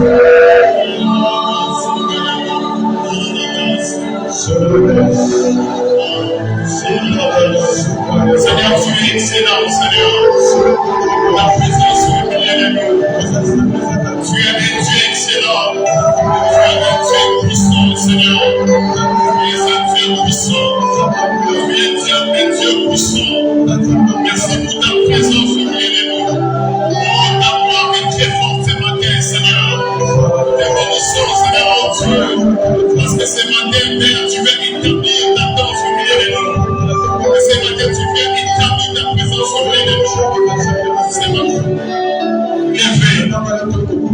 Yes. Seigneur, tu es excellent, Seigneur. Ta présence est de nous. Tu es un Dieu excellent. Tu es un Dieu puissant, Seigneur. Tu es un Dieu puissant. Tu es un Dieu puissant. Merci pour ta présence au milieu de nous. Oh, ta gloire est très forte ce matin, Seigneur. Te bénissons, Seigneur, oh Dieu. Parce que ce matin, Père, tu veux établir ta danse au milieu de nous. Et ce matin, tu viens établir ta présence au milieu de nous. Ce matin, élevé.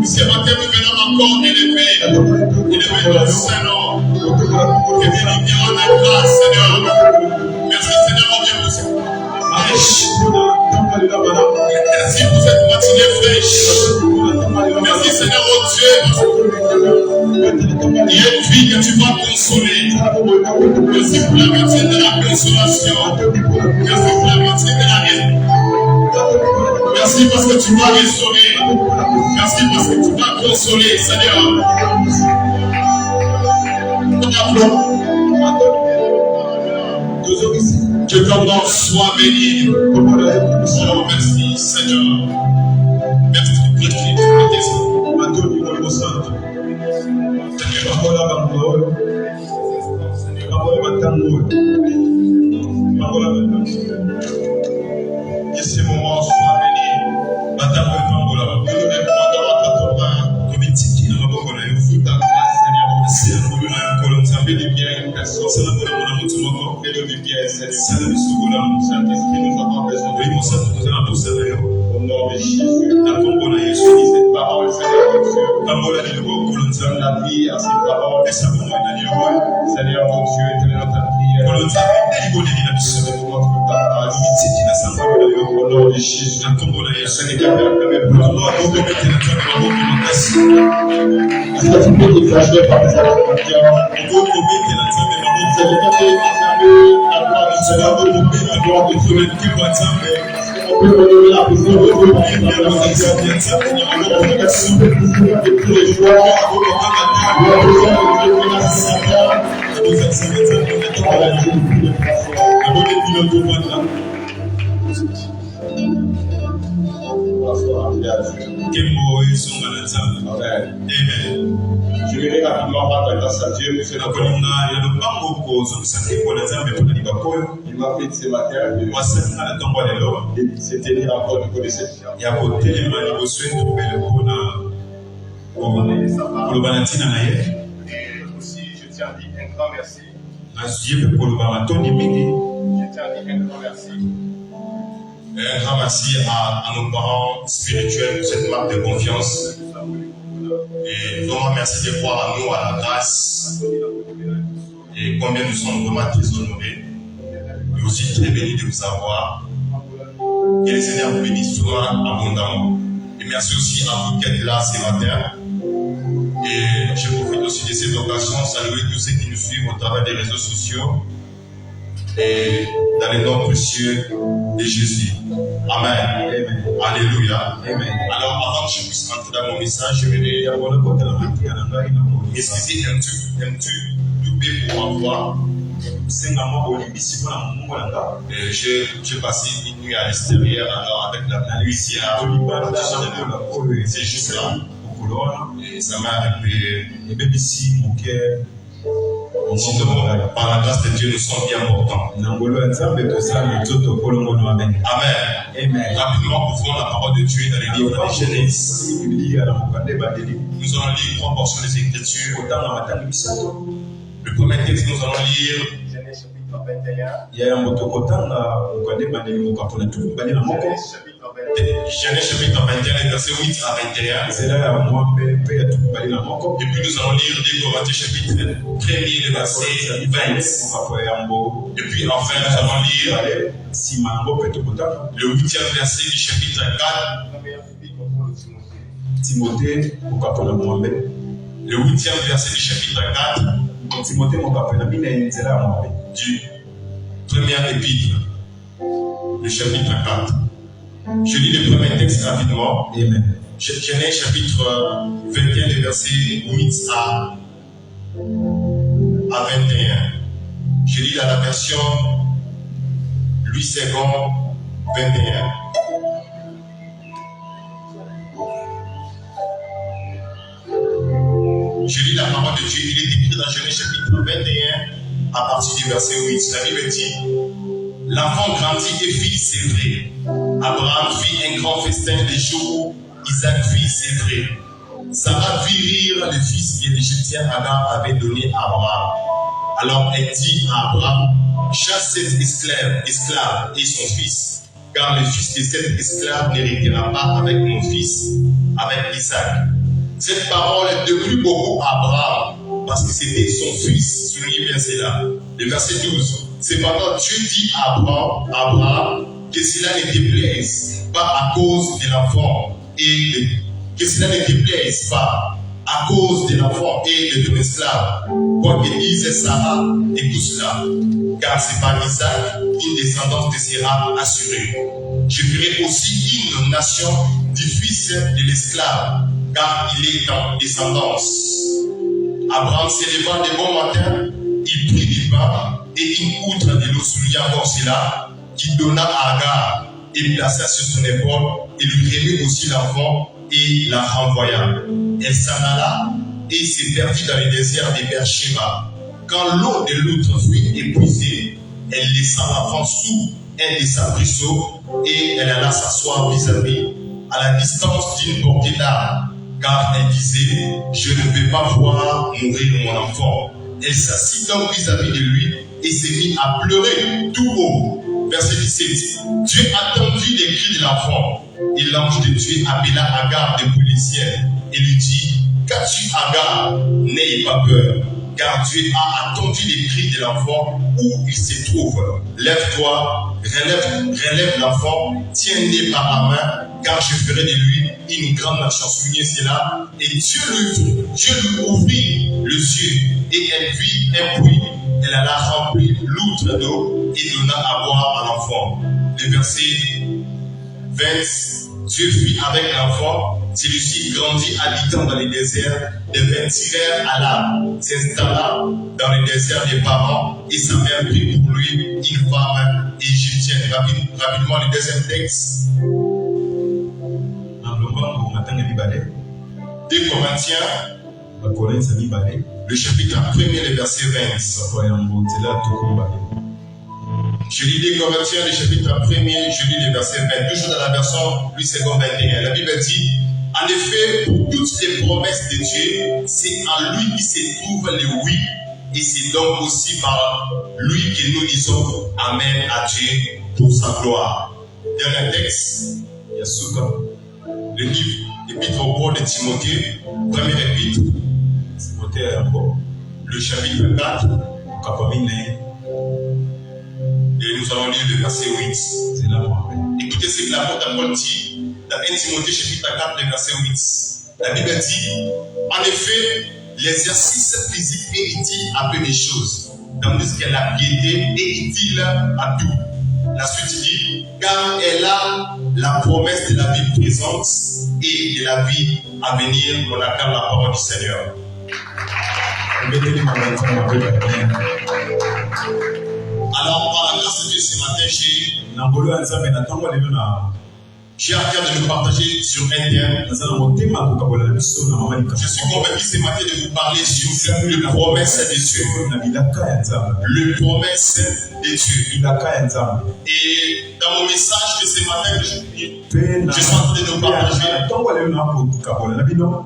Ce matin, nous venons encore élever ton Saint-Nom. Et bien, nous viens la grâce, Seigneur. Merci, Seigneur, mon Dieu, pour cette merci pour cette matinée fraîche. Merci, Seigneur, mon Dieu. Il y a une vie que tu vas consoler. Merci pour la médecine de la consolation. Merci pour la médecine de la haine. Merci parce que tu vas restaurer. Merci parce que tu vas consoler, Seigneur. Que ton nom soit béni. Oh, merci, Seigneur. Merci pour le Christ. Que ces moments soient bénis. Au nom de Jésus, la parole, Seigneur, la vie à ces paroles, Seigneur, mon Dieu, éternel, notre prière. Au nom de Jésus, je vais rapidement rendre grâce à Dieu pour ce matin. Il m'a fait ce matin de se tenir encore du côté de cette et aussi je tiens à dire un grand merci. Je tiens à dire un grand merci. Un grand merci à nos parents spirituels pour cette marque de confiance. Et vraiment merci de croire à nous, à la grâce. Et combien nous sommes vraiment très honorés. Et aussi très bénis de vous avoir. Que le Seigneur vous bénisse souvent abondamment. Et merci aussi à vous qui êtes là ce matin. Et je profite aussi de cette occasion de saluer tous ceux qui nous suivent au travers des réseaux sociaux. Et dans le nom précieux de Jésus. Amen. Amen. Alléluia. Amen. Alors, avant que je puisse rentrer dans mon message, je vais m'excuser un tout peu pour ma voix. J'ai passé une nuit à l'extérieur, alors avec la pluie ici à c'est juste là. Et ça m'a réveillé. Par la grâce de Dieu, nous sommes bien portants. Amen. Amen. Rapidement, ouvrons la parole de Dieu dans les livres de Genèse. Nous allons lire 3 portions des Écritures. Le premier texte, nous allons lire Genèse chapitre 21. Genèse chapitre 21, versets 8 à 21. Et puis nous allons lire 2 Corinthiens chapitre 1er, le verset 20. Et puis enfin nous allons lire le 8e verset du chapitre 4. Le 8e verset du chapitre 4 du premier épître, le chapitre 4. Je lis le premier texte rapidement. Amen. Genèse chapitre 21, les versets 8 à 21. Je lis dans la version Louis II 21. Je lis la parole de Dieu. Il est écrit dans Genèse chapitre 21 à partir du verset 8. La Bible dit: l'enfant grandit et fit, c'est vrai. Abraham fit un grand festin les jours où Isaac fit, c'est vrai. Sarah fit rire le fils que l'Égyptien Agar avait donné à Abraham. Alors elle dit à Abraham: chasse cette esclave et son fils, car le fils de cette esclave n'héritera pas avec mon fils, avec Isaac. Cette parole déplut beaucoup à Abraham, parce que c'était son fils. Soulignez bien cela. Le verset 12. Cependant, Dieu dit à Abraham que cela ne te plaise pas à cause de l'enfant et que cela ne te plaise pas à cause de l'enfant et de ton esclave. Quoi que dise Sarah, écoute cela, car c'est par Isaac qu'une descendance te sera assurée. Je ferai aussi une nation du fils de l'esclave, car il est en descendance. Abraham s'éleva de bon matin, il prit du pain et une outre de l'eau souilla encore cela, qu'il donna à Agar et plaça sur son épaule, et lui remit aussi l'enfant et la renvoya. Elle s'en alla et se perdit dans le désert des Beersheba. Quand l'eau de l'outre fut épuisée, elle laissa l'enfant sous un de ses ruisseaux et elle alla s'asseoir vis-à-vis, à la distance d'une portée d'arbre, car elle disait: je ne vais pas voir mourir mon enfant. Elle s'assit donc vis-à-vis de lui et s'est mise à pleurer tout haut. Verset 17. Dieu attendit les cris de l'enfant, et l'ange de Dieu appela Agar depuis le ciel et lui dit: qu'as-tu, Agar? N'ayez pas peur, car Dieu a attendu les cris de l'enfant où il se trouve. Lève-toi, relève l'enfant, tiens-le par la main, car je ferai de lui une grande nation. Soulignez cela. Et Dieu lui ouvrit les yeux, et elle vit un puits. Elle alla remplir l'outre d'eau et donna à boire à l'enfant. Le verset 20. Dieu fit avec l'enfant. Celui-ci grandit habitant dans le désert, devint tireur à l'arbre, s'installa dans le désert des parents, et sa mère prit pour lui une femme égyptienne. Rapidement, le deuxième texte. 2 Corinthiens, le chapitre 1, le verset 20. Je lis 2 Corinthiens, le chapitre 1, je lis le verset 20. Toujours dans la version Louis II 21. La Bible dit: en effet, pour toutes les promesses de Dieu, c'est en lui qui se trouve le oui, et c'est donc aussi par lui que nous disons Amen à Dieu pour sa gloire. Dernier texte, Yasuka, le livre, l'épître au Paul de Timothée, premier épître, le chapitre 4, et nous allons lire le verset 8. Écoutez ce que l'apôtre Paul dit dans 1 Timothée chapitre 4, le verset 8. La Bible dit: en effet, l'exercice physique est utile à peu de choses, tandis que la piété est utile à tout. La suite dit: car elle a la promesse de la vie présente et de la vie à venir. On acclame la parole du Seigneur. Alors, par la grâce de Dieu, ce matin, j'ai à cœur de nous partager sur un thème. Je suis convaincu ce matin de vous parler sur le promesse de Dieu. Le promesse de Dieu. Et dans mon message de ce matin, je suis en train de nous partager. Dans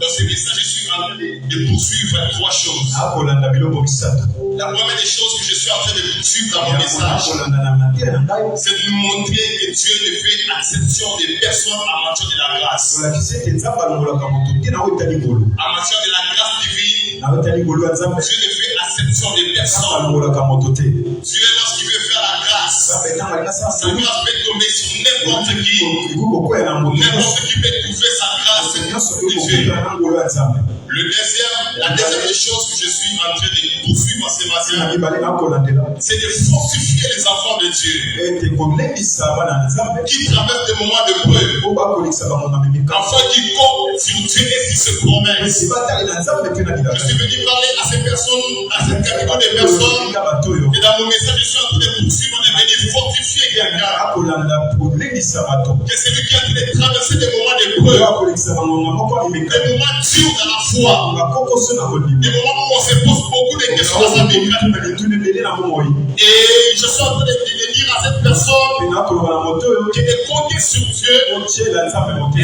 ce message, je suis en train de poursuivre 3 choses. La première des choses que je suis en train de poursuivre dans mon message, c'est de nous montrer que Dieu ne fait exception des personnes en matière de la grâce. En matière de la grâce divine, Dieu ne fait exception des personnes. Dieu, lorsqu'il veut faire la grâce, sa grâce peut tomber tomber sur n'importe qui peut trouver sa grâce de Dieu. La deuxième des choses que je suis en train de poursuivre ce matin, c'est de fortifier les enfants de Dieu qui traversent des moments de preuve, afin qu'ils comptent sur Dieu et qu'ils se promènent. Je suis venu parler à ces personnes, à cette catégorie de personnes, et dans mon message, je suis en train de poursuivre, de venir fortifier quelqu'un. Que celui qui a traversé des moments de preuve, des moments durs dans la foi, des moments où on se pose beaucoup de questions dans sa vie. Et je suis en train de dire à cette personne que de compter sur Dieu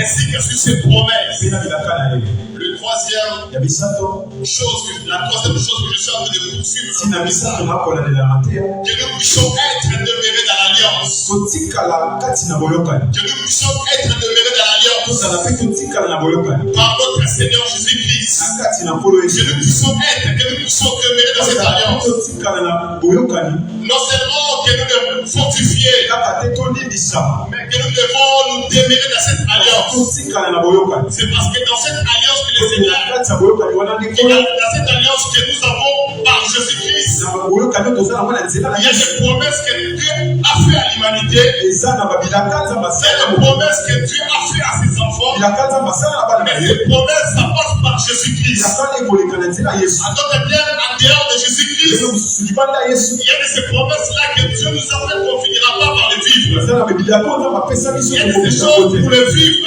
ainsi que sur ses promesses. La troisième chose que je suis en train de poursuivre, que nous puissions être demeurés dans l'alliance. Que nous puissions être demeurés dans l'alliance par notre Seigneur Jésus-Christ. Que nous puissions demeurer dans cette alliance. Non seulement que nous devons fortifier, mais que nous devons nous demeurer dans cette alliance. C'est parce que dans cette alliance que le Seigneur, dans cette alliance que nous avons par Jésus-Christ, il y a des promesses que Dieu a fait à l'humanité. C'est des promesses que Dieu a fait à ses enfants. Mais ces promesses, ça passe par Jésus-Christ. En d'autres termes, en dehors de Jésus-Christ, il y a de ces promesses-là que Dieu nous a fait qu'on ne finira pas par les vivre. Il y a de ces choses pour les vivre,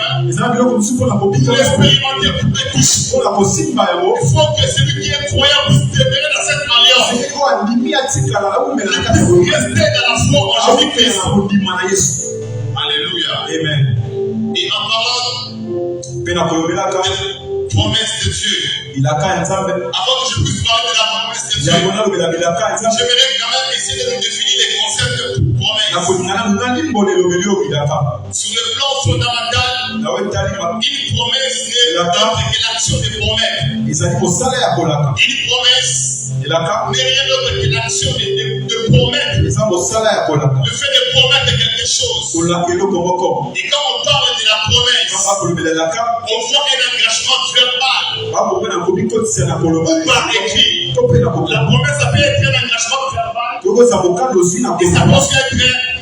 pour l'expérimenter, pour les toucher. Il faut que celui qui est croyant puisse demeurer dans cette alliance. Rester dans la foi en Jésus-Christ. Alléluia. Amen. Et en parlant des promesses de Dieu, avant que je puisse parler de la promesse de Dieu, j'aimerais quand même essayer de nous définir les concepts de promesse. Sur le plan fondamental, une promesse n'est autre que l'action de promettre. Une promesse n'est rien d'autre que l'action de promettre. Le fait de promettre quelque chose. Et quand on parle de la promesse, on voit un engagement verbal ou par écrit. La promesse, ça peut être un engagement verbal et ça peut aussi être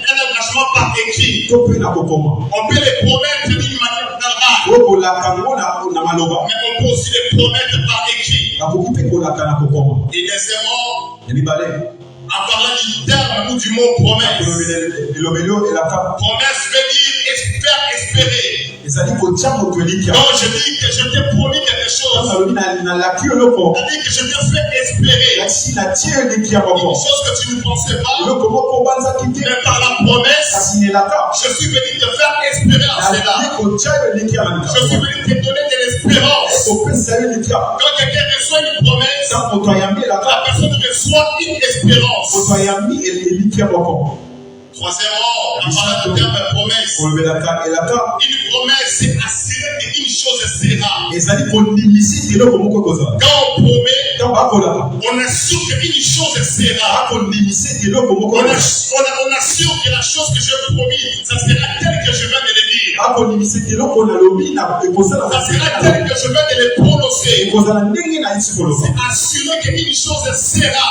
un engagement par écrit. On peut les promettre d'une manière verbale, mais on peut aussi les promettre par écrit. Et deuxièmement, en parlant du terme ou du mot promesse, promesse veut dire espérer. Donc je dis que je t'ai promis quelque chose. C'est-à-dire que je t'ai fait espérer une chose que tu ne pensais pas, mais par la promesse, je suis venu te faire espérer en cela. Je suis venu te donner de l'espérance. Quand quelqu'un reçoit une promesse, la personne reçoit une espérance. Troisièmement, en parlant du terme promesse, une promesse, c'est assurer qu'une chose sera. Quand on promet, on assure qu'une chose sera. On assure que la chose que j'ai promis, ça sera tel que je viens de le dire. Ça sera tel que je viens de le prononcer. C'est assurer qu'une chose sera.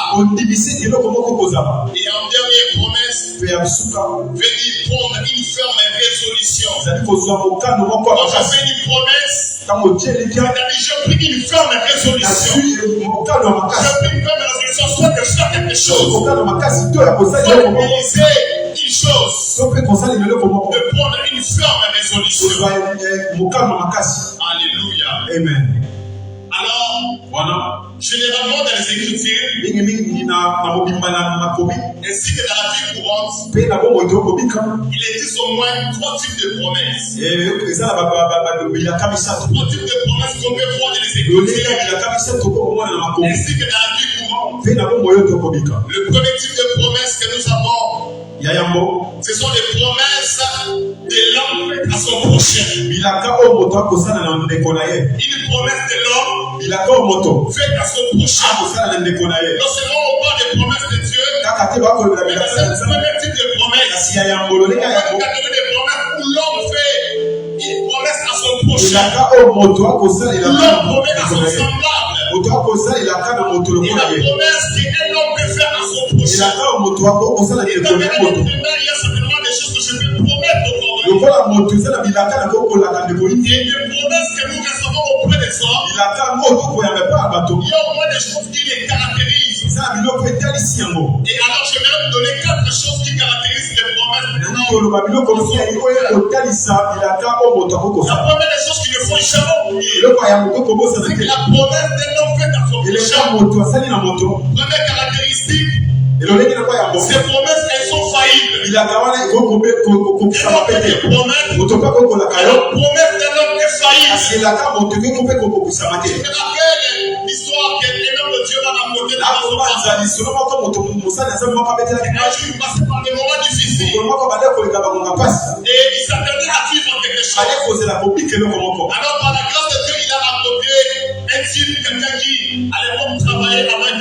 Et en dernière promesse, veut dire prendre une ferme résolution. Quand je fais une promesse, c'est-à-dire je pris une ferme résolution. Je pris une ferme résolution, soit de faire quelque chose, soit de réaliser une chose, de prendre une ferme résolution. Alléluia. Amen. Alors, généralement dans les Écritures, ainsi que dans la vie courante, il existe au moins 3 types de promesses. 3 types de promesses qu'on peut voir dans les Écritures, ainsi que dans la vie courante. Le premier type de promesse que nous avons, ce sont les promesses de l'homme à son prochain. Une promesse de l'homme faite à son prochain. Non seulement on parle des promesses de Dieu, Mais dans cette première type de promesse, il y a des promesses où l'homme fait une promesse à son prochain. L'homme promet à son semblable. Et la promesse qu'un homme peut faire à son prochain. Et dans le domaine, il y a certainement des choses que je peux promettre au corps. Et des promesses que nous recevons auprès des hommes, il y a au moins des choses qui les caractérisent. Et alors j'aimerais vous donner 4 choses qui caractérisent les promesses. La première des choses qu'il ne faut jamais oublier, c'est que la promesse d'un homme faite à son prochain. Première caractéristique, ces promesses, elles sont faillibles. Et la promesse d'un homme est faillible. Je me rappelle l'histoire qu'un homme de Dieu m'a raconté dans son passage. Un jour, il passait par des moments difficiles. Et il s'attendait à vivre quelque chose. Alors, par la grâce de Dieu, il a raconté un type, quelqu'un qui, à l'époque, travaillait avec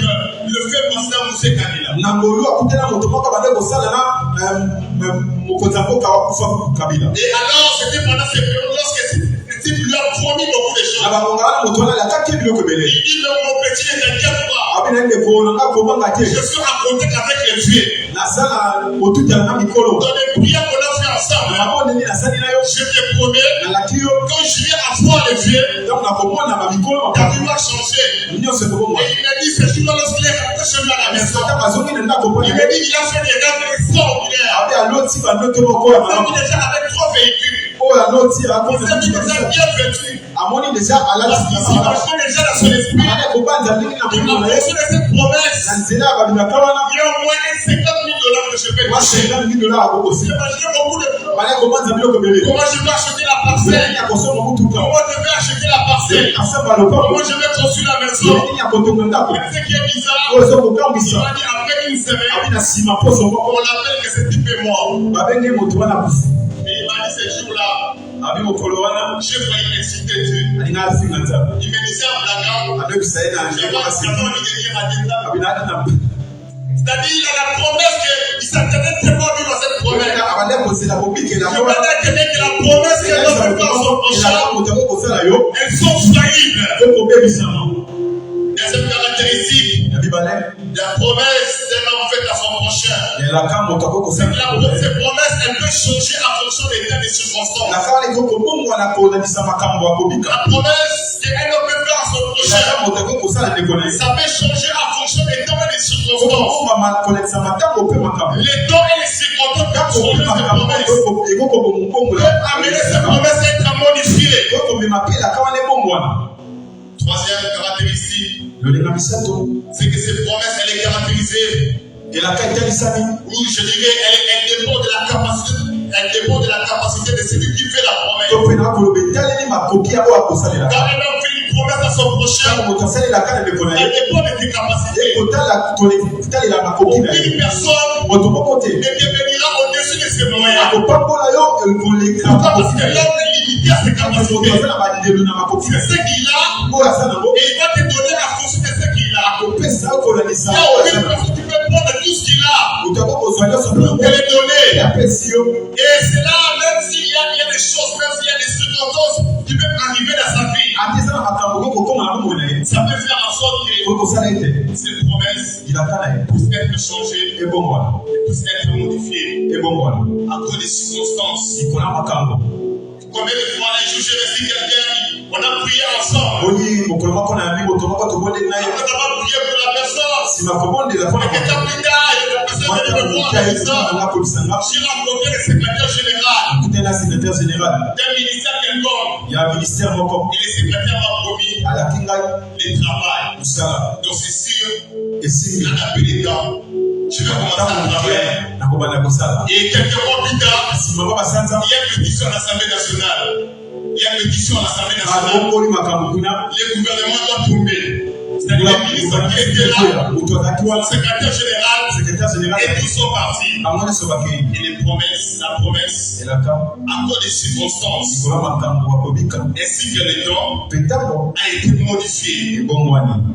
le fait pasteur Moussé Kabila. Et alors, c'était pendant cette période, lorsque ce type lui a promis beaucoup de choses. Il dit, mais mon petit ne t'inquiète pas. Je suis en contact avec les vieux. Dans les prières qu'on a fait ensemble, je te promets, quand je viens à voir les vieux, ta vie va changer. Et il m'a dit, ce jour-là, lorsqu'il est rentré chez lui à la maison, il m'a dit qu'il a fait des rêves extraordinaires. Il est déjà avec 3 véhicules. Il s'est mis déjà bien vêtu. Parce qu'il s'imaginait déjà dans son esprit. Il a reçu cette promesse. Il y a au moins $50,000 que je vais toucher. J'imaginais beaucoup de choses. Comment je vais acheter la parcelle? Comment je vais acheter la parcelle? Comment je vais construire la maison? Mais ce qui est bizarre, il m'a dit après une semaine, on l'appelle que ce type est mort. Et il m'a dit ce jour-là, j'ai failli m'insulter Dieu. Il me disait en blaguant, j'ai pas envie de dire à Dieu. C'est-à-dire, il a la promesse qu'il s'attendait tellement vivre à cette promesse. Je veux dire que la promesse qu'elle doit faire à son prochain, elles sont faillibles. Deuxième caractéristique, la promesse d'un homme faite à son prochain. Ces promesses, elles peuvent changer en fonction des temps et des circonstances. La promesse qu'un homme peut faire à son prochain, ça peut changer en fonction des temps et des circonstances. Les temps et les circonstances peuvent changer ces promesses. Peuvent amener ces promesses à être modifiées. Troisième caractéristique, c'est que cette promesse, elle est caractérisée. Oui, je dirais, elle dépend de la capacité. Elle dépend de la capacité de celui qui fait la promesse. Quand un homme fait une promesse à son prochain, elle dépend de tes capacités. Une personne ne devenira au-dessus de ses moyens. Parce que l'homme est limité à ses capacités. C'est ce qu'il a, et il va te donner la force de ce qu'il a. Il y a aucune personne qui peut prendre tout ce qu'il a pour te le donner. Et c'est là, même s'il y a des choses, même s'il y a des circonstances qui peuvent arriver dans sa vie, ça peut faire en sorte que ces promesses puissent être changées et puissent être modifiées à cause des circonstances. Combien de fois un jour j'ai reçu quelqu'un, on a prié ensemble. Après avoir prié pour la personne, et quelqu'un plus tard, la personne venait me voir à la maison. J'ai rencontré le secrétaire général d'un ministère quelconque. Et le secrétaire m'a promis les travail. Donc c'est sûr, il a appelé temps. Je vais commencer à travailler. Et quelques mois plus tard, il y a une pétition à l'Assemblée nationale. Le gouvernement doit tomber. C'est-à-dire les ministres qui étaient là, le secrétaire général, et tous sont partis. Et la promesse, à cause des circonstances, ainsi que le temps, a été modifié.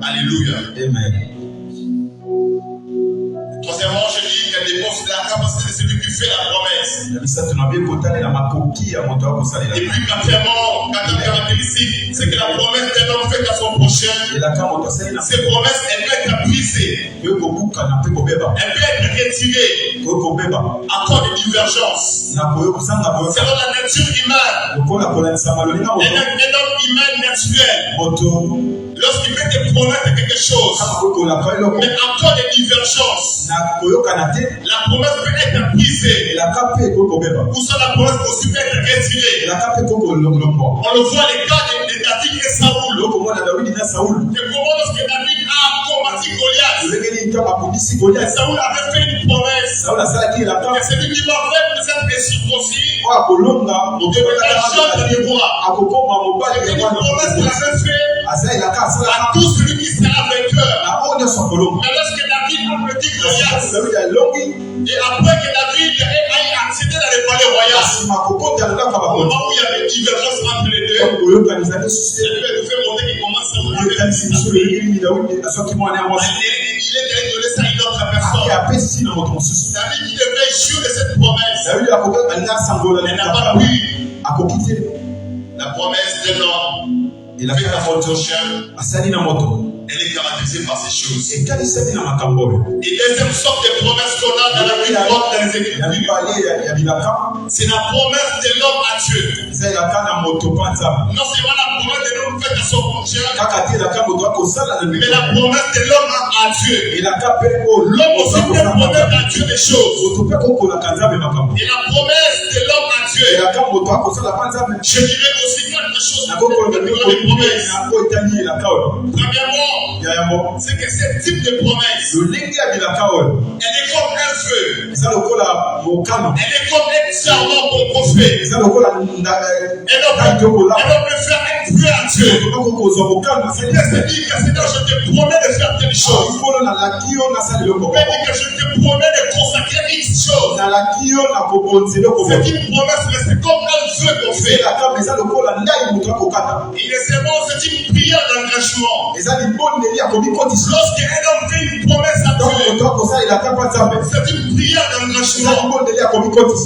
Alléluia. Amen. Troisièmement, je dis qu'elle dépend de la capacité de celui qui fait la promesse. Et puis quatrièmement, quatrième caractéristique, c'est que la promesse d'un homme faite à son prochain, ces promesses, elles peuvent être brisées. Elle peut être retirée à cause de divergences. Selon la nature humaine, un homme humain naturel, lorsqu'il fait des promesses de quelque chose, mais à cause des divergences, la promesse peut être brisée. Ou soit la promesse aussi peut être retirée. On le voit les cas de David et Saoul. Et comment lorsque David a combattu Goliath, Saoul avait fait une promesse. Et celui qui m'avait peut-être circoncis devenait jeune de mémoire. C'est une promesse qu'il avait faite à tout celui qui sera vainqueur. Mais lorsque David a petit Goliath, et après que David ait accédé dans les palais royaux, au moment où il y avait divergence entre les deux, il nous fait montrer qu'il commence à mourir. Il est allé donner ça à une autre personne. David qui devait jouir de cette promesse, elle n'a pas pu. La promesse de l'homme faite à son prochain, elle est caractérisée par ces choses. Et deuxième sorte de promesse qu'on a dans la Bible, dans les Écritures, c'est la promesse de l'homme à Dieu. Non seulement la promesse de l'homme faite à son prochain, mais la promesse de l'homme à Dieu. L'homme aussi peut promettre à Dieu des choses. Et la promesse de l'homme à Dieu, je dirais aussi quelque chose de promesses. Premièrement, c'est que ce type de promesse, elle est comme un feu. Elle est comme un serment qu'on fait. Elle peut faire un feu à Dieu. C'est-à-dire que Seigneur, je te promets de faire telle chose. Mais que je te promets de consacrer X chose. C'est une promesse, mais c'est comme un feu qu'on fait. Il est seulement, c'est une prière d'engagement. Lorsqu'un homme fait une promesse à Dieu, c'est une prière d'engagement.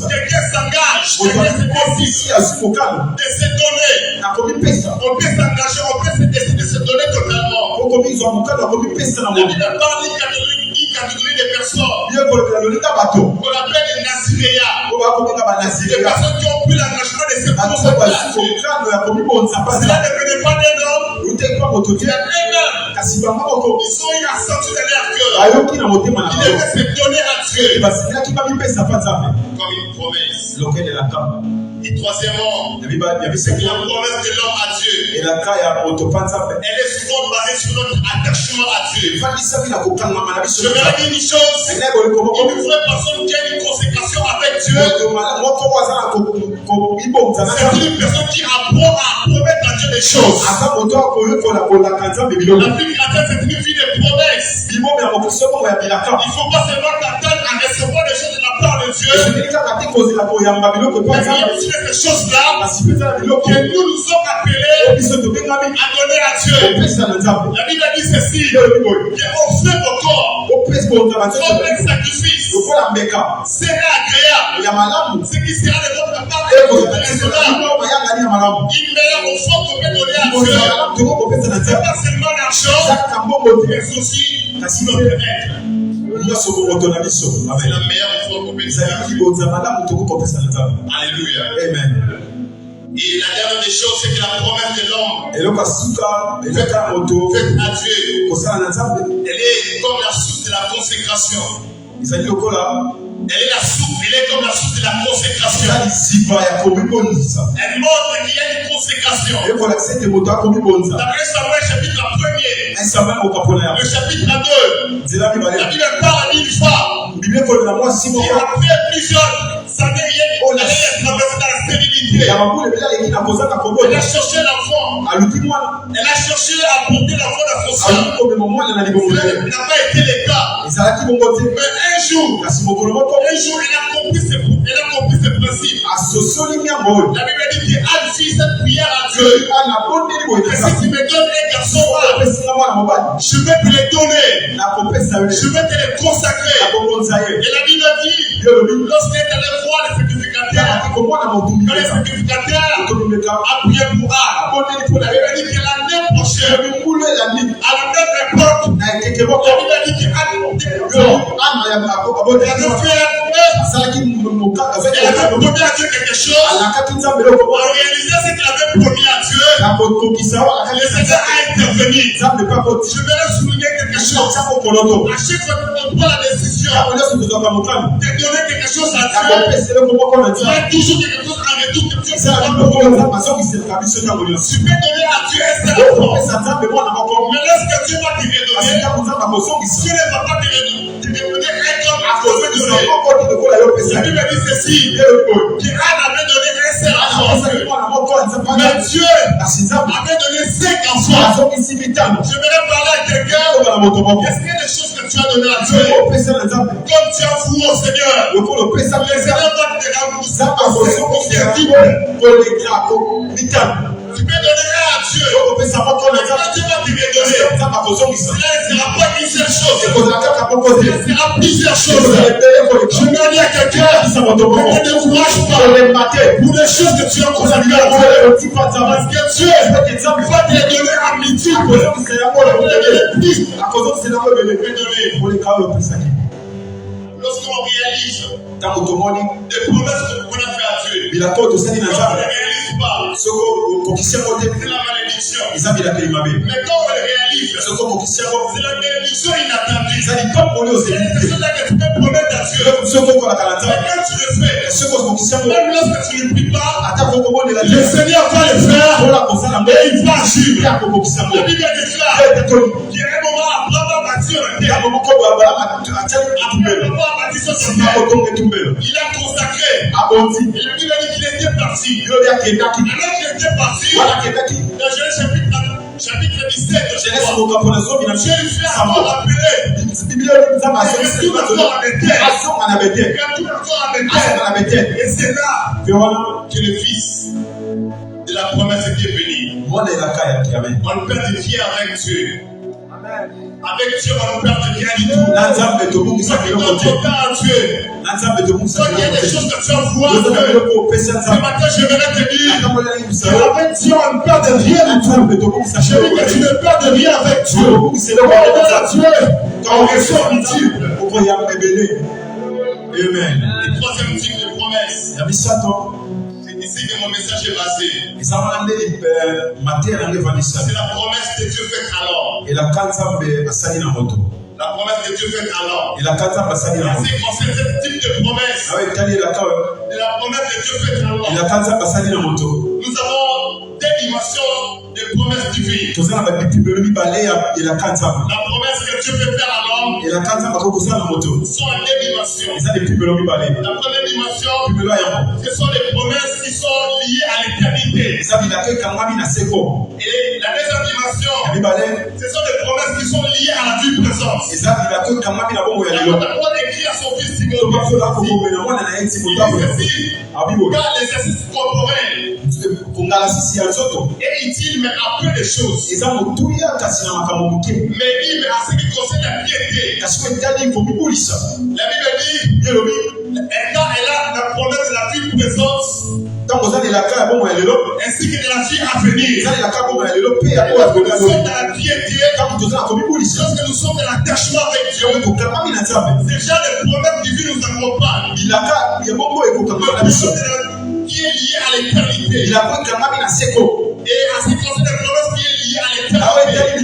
Quelqu'un s'engage, quelqu'un se décide de se donner. On peut s'engager, on peut se décider de se donner totalement. La Bible parle d'une catégorie de personnes qu'on appelle les Naziréas. Des personnes qui ont pris l'engagement de se consacrer à Dieu. Cela ne venait pas d'un homme, mais eux-mêmes. Ils ont eu la sortie de leur cœur. Ils devaient se donner à Dieu comme une promesse. Et troisièmement, c'est que la promesse de l'homme à Dieu, elle est souvent basée sur notre attachement à Dieu. Je vais dire une chose, une vraie personne qui a une consécration avec Dieu, c'est une personne qui apprend à promettre à Dieu des choses. La vie chrétienne, c'est une vie de promesses. Il ne faut pas seulement t'attendre à recevoir des choses de la part de Dieu, mais il y a aussi des choses-là que nous sommes appelés à donner à Dieu. La Bible dit ceci, que offrez vos corps comme un sacrifice, c'est agréable, ce qui sera de votre part une meilleure offrande qu'on peut donner à Dieu. C'est pas seulement l'argent, mais aussi notre être. C'est la meilleure offrande qu'on peut donner à Dieu. Alléluia. Amen. Et la dernière des choses, c'est que la promesse de l'homme faite à Dieu, elle est comme la source de la consécration. Elle est comme la source de la consécration. Elle montre qu'il y a une consécration. D'après Samuel, chapitre 1er, le chapitre 2, la Bible parle à 1000 femmes. Et après plusieurs années, elle est traversée dans la stérilité. Elle a cherché l'enfant. Elle a cherché à porter l'enfant dans son sein. Cela n'a pas été le cas. Mais un jour, elle a compris ce principe. principe. La Bible dit que Anne fit cette prière à Dieu. Et si tu me donnes un garçon, je vais te les donner. Je vais te les consacrer. Et la Bible dit, lorsqu'il est allé voir les sacrificateurs, quand les sacrificateurs a prié pour Anne, la Bible dit que l'année prochaine, à la même époque, la Bible dit que Anne avait promis à Dieu quelque chose. En réalisant ce qu'il avait promis à Dieu, le Seigneur a intervenu. Je vais souligner quelque chose. À chaque fois qu'on prend la décision de donner quelque chose à Dieu, il y a toujours quelque chose en retour que Dieu fera pour nous. Tu peux donner à Dieu un seul enfant. Mais lorsque Dieu va te redonner, Dieu ne va pas te redonner un homme à cause de donner. La Bible dit ceci, qu'Anne avait donné un seul enfant. Mais Dieu avait donné 5 enfants. J'aimerais parler à quelqu'un. Est-ce qu'il y a des choses que tu as données à Dieu? Comme tu as fou au Seigneur, le Seigneur va te rembourser. Tu peux donner à Dieu. Quand Dieu va te redonner, cela ne sera pas une seule chose. Ce sera plusieurs choses. Je veux dire à quelqu'un, ne te décourage pas pour les choses que tu as consacrées à Dieu. Parce que Dieu va te donner à midi. Lorsqu'on réalise des promesses qu'on a fait à Dieu, on ne réalise pas. C'est la malédiction. Mais quand on le réalise, c'est la bénédiction inattendue. C'est quelque chose que tu peux promettre à Dieu. Mais quand tu le fais, même lorsque tu ne pries pas, le Seigneur va le faire et il va agir. La Bible déclare qu'il y a un moment à Abraham a bâti un terre. Il a consacré. Et la Bible dit qu'il était parti. Alors qu'il était parti, dans Genèse chapitre 17, Dieu lui fait encore appeler. Il retourne encore en Bethel. Et c'est là que le fils de la promesse qui est venu. On perd des vies avec Dieu. Avec Dieu, on ne perd rien du tout. Notre temps à Dieu. Quand il y a des choses que tu as voulu, ce matin, je vais te dire, avec Dieu, on ne perd rien du tout. Je dis que tu ne perds de rien avec Dieu. Avec Dieu, on reçoit utile. Amen. Le troisième type de promesse. C'est ici que mon message est basé. C'est la promesse que Dieu fait alors. La promesse que Dieu fait alors. C'est concerne ce type de promesse. La promesse que Dieu fait alors. Nous avons deux dimensions de promesses divines. La promesse que Dieu peut faire à l'homme sont en deux dimensions. La première dimension, ce sont les promesses qui sont liées à l'éternité. Et la deuxième dimension, ce sont des promesses qui sont liées à la vie présente. Paul écrit à son fils Timothée, car l'exercice corporel est utile, mais à peu de choses. Mais à ce qui concerne la piété, la Bible dit, étant elle a la promesse de la vie présente, ainsi que de la vie à venir. Lorsque nous sommes dans la piété, lorsque nous sommes dans l'attachement avec Dieu, ces gens de promesses divines nous accompagnent. Qui est lié à l'éternité. Et à ce qui concerne la promesse qui est liée à l'éternité,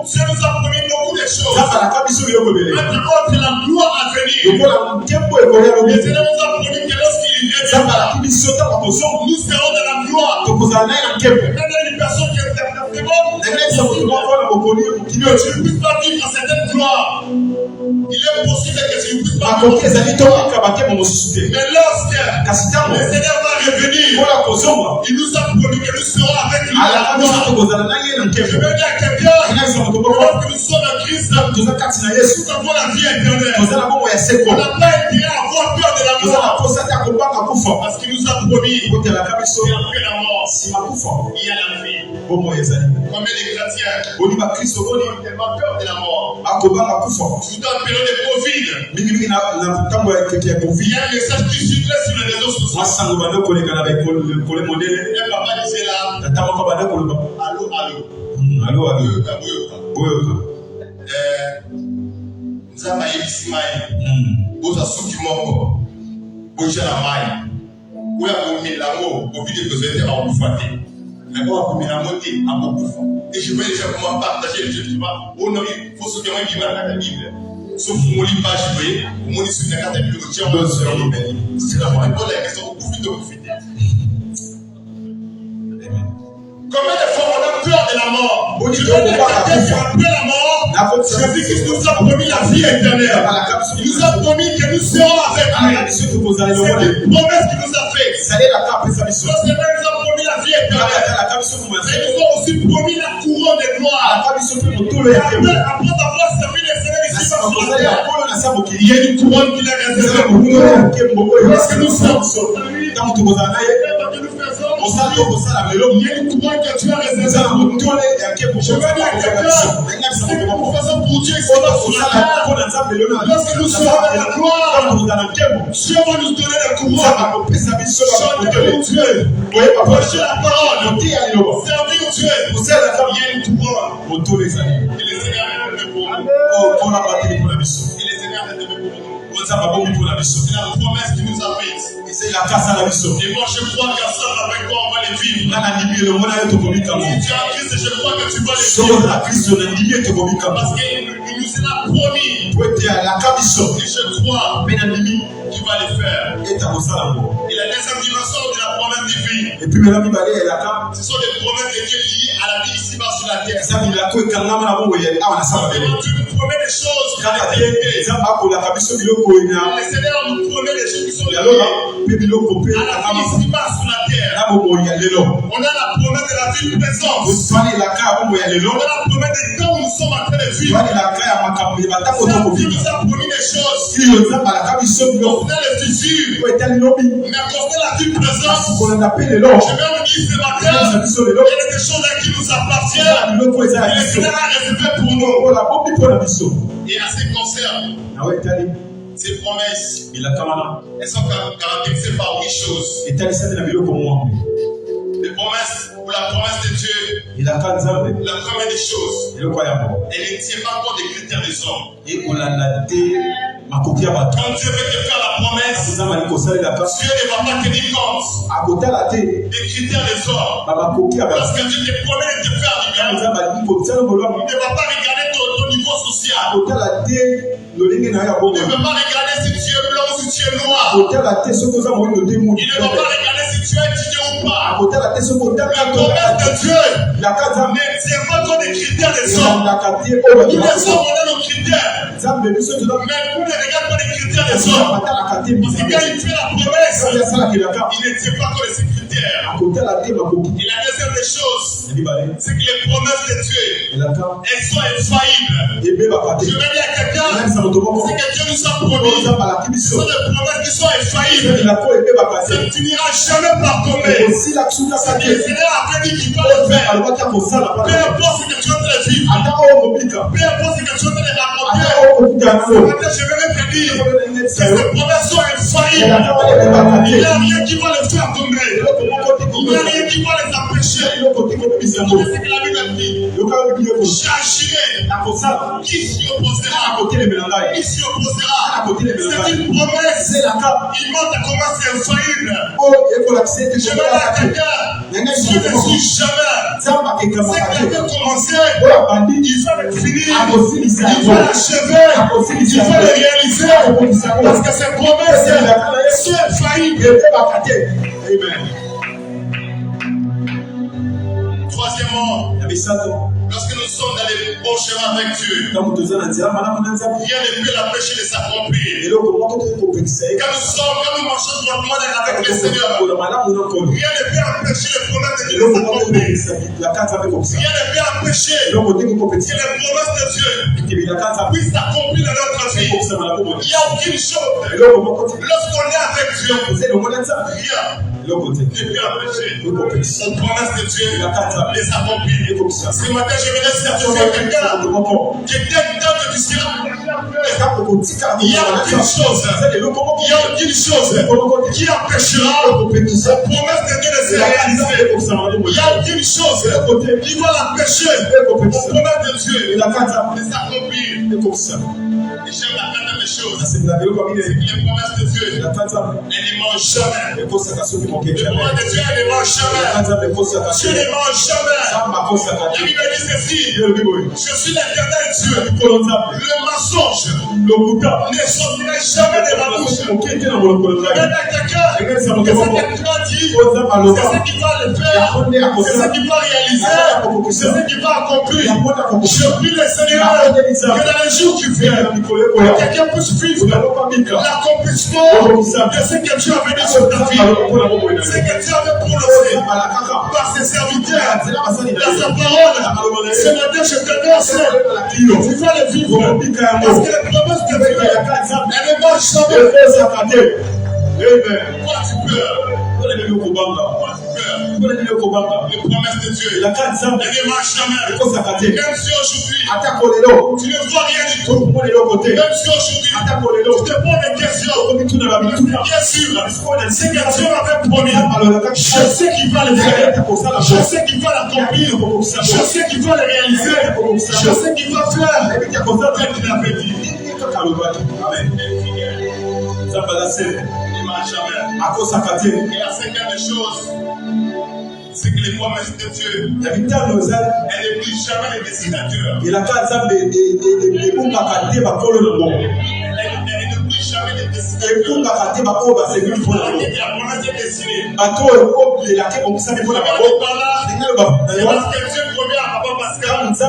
Dieu nous a promis beaucoup de choses. Entre autres, la gloire à venir. Le Seigneur nous a promis que lorsqu'il viendra, nous serons dans la gloire. Quand il y a une personne qui est qui ne puisse pas vivre dans cette gloire, il est possible que tu ne puisses pas vivre. Mais lorsque le Seigneur va revenir, il nous a promis que nous serons avec lui. Je veux dire à quelqu'un, lorsque nous sommes en Christ, nous avons la vie éternelle. On n'a pas intérêt à avoir peur de la mort. Parce qu'il nous a promis qu'après la mort, il y a la vie. Combien de chrétiens ont tellement peur de la mort? Sous une période de Covid, il y a un message qui circulait sur les réseaux sociaux. Et papa disait là, allô. Nzamba yebisimaye boza suki moko boja na mai oya komilango ovide besoin de akufate mais bon akomilango te akokufa et je vais déjà comment partager le tu vois on a il faut se dire qui va dans la Bible sauf moli page voyez moli sur la carte de Bible tiens on se rend c'est la bonne question profite. Combien de fois on a peur de la mort? Je veux dire quelqu'un qui a peur de la mort. Jésus-Christ nous a promis la vie éternelle. Il nous a promis que nous serons avec lui. C'est une promesse qu'il nous a faite. Lorsque nous a promis la vie éternelle, il nous a aussi promis la couronne de gloire. Et après avoir servi les Seigneurs ici sur la terre, il y a une couronne qui est réservée pour nous. Lorsque nous sommes sur lui, il y a une couronne que tu as réservée pour nous. Je veux dire à quelqu'un, c'est que nous faisons pour Dieu ici sur la terre. Lorsque nous serons dans la gloire, Dieu va nous donner la couronne. Chanter pour Dieu, prêcher la parole, servir Dieu. Il y a une couronne. Et les Seigneurs est pour nous. Et les Seigneurs est pour nous. C'est la promesse qu'il nous a faite. Et moi je crois qu'ensemble avec toi on va les vivre. Si tu es en Christ, je crois que tu vas les vivre. Parce qu'il nous a promis. Et je crois qu'il va les faire. Et la deuxième dimension de la promesse divine, ce sont des promesses de Dieu liées à la vie ici-bas sur la terre. Quand tu nous promets des choses qui ont été liées, le Seigneur nous promet des choses qui sont liées à la vie ici-bas sur la terre. On a la promesse de la vie présente. On a la promesse des temps où nous sommes en train de vivre. Dieu nous a promis des choses. On a le futur. Mais concernant la vie présente, je vais vous dire ce matin, il y a des choses qui nous appartiennent. Et le Seigneur a réservé pour nous. Et à ce qui concerne ces promesses, elles sont caractérisées par 8 choses. Les promesses, ou la promesse de Dieu, la première des choses, elle ne tient pas compte des critères des hommes. Quand Dieu veut te faire la promesse, Dieu ne va pas tenir compte des critères des hommes. Parce que Dieu te promet de te faire du bien, il ne va pas regarder ton niveau social. Il ne va pas regarder si tu es blanc ou si tu es noir. Il ne va pas regarder si tu es étudiant ou pas. La promesse de Dieu ne tient pas compte des critères des hommes. Tous les hommes ont nos critères. Mais vous ne regardez pas les critères des hommes. Parce que quand il fait la promesse, il ne tient pas compte de ces critères. Et la deuxième des choses, c'est que les promesses de Dieu, elles sont infaillibles. Je vais dire à quelqu'un, c'est que Dieu nous a promis. Ce sont des promesses qui sont infaillibles. Ça ne finira jamais par tomber. C'est que le Seigneur a dit qu'il va le faire. Peu importe ce que tu es en train de vivre, peu importe ce que tu es en train de raconter, je vais te dire que ces promesses sont infaillibles. Il n'y a rien qui va les faire tomber. Il n'y a rien qui va les empêcher. C'est ce que la Bible dit. J'agirai. Qui s'y opposera? Qui s'y opposera? C'est une promesse. Il montre comment c'est infaillible. Je vais dire à quelqu'un, si je ne suis jamais, c'est que quelqu'un a commencé, il faut le finir, il faut l'achever, il faut le réaliser, parce que ces promesses sont infaillibles. Amen. Troisièmement, lorsque nous nous sommes dans les bons chemins avec Dieu, rien ne peut l'empêcher de s'accomplir. Quand nous marchons droitement avec le Seigneur, rien ne peut empêcher le promesse de Dieu de s'accomplir. Rien ne peut empêcher que les promesses de Dieu puissent s'accomplir dans notre vie. Il n'y a aucune chose. Lorsqu'on est avec Dieu, rien ne peut empêcher les promesses de Dieu de s'accomplir. Ce matin, je voudrais certifier quelqu'un qui est temps que tu seras. Il y a aucune chose qui empêchera la promesse de Dieu de se réaliser. Il y a aucune chose qui va l'empêcher la promesse de Dieu de s'accomplir. Et j'aime la première des choses, c'est que les promesses de Dieu, elles ne mangent jamais. Les promesses de Dieu, elles ne mangent jamais. Dieu ne mange jamais. La Bible dit ceci: je suis l'Éternel Dieu. Le mensonge ne sortira jamais de ma bouche. Regarde quelqu'un, c'est ce que tu as dit, c'est ce qui va le faire, c'est ce qui va réaliser, c'est ce qui va accomplir. Je prie le Seigneur que dans les jours qui viennent, quelqu'un puisse vivre l'accomplissement de ce que Dieu a venu sur ta vie, ce que Dieu avait prononcé par ses serviteurs, dans sa parole. Ce matin, je t'annonce, tu vas le vivre, parce que les promesses de Dieu, elles ne marchent jamais. Pourquoi tu peurs? Les promesses de Dieu, elles ne marchent jamais. Même si aujourd'hui, tu ne vois rien du tout. Même si aujourd'hui, tu te poses des questions. Bien sûr, c'est que Dieu m'avait promis. Je sais qu'il va le faire. Je sais qu'il va l'accomplir. Je sais qu'il va le réaliser. Je sais qu'il va faire comme il avait dit. Amen. Il ne marche jamais. Et la cinquième des choses, c'est que les promesses de Dieu, elles n'oublient jamais les destinateurs. Elles n'oublient jamais les destinateurs. Parce que Dieu promet à Papa Pascal, ça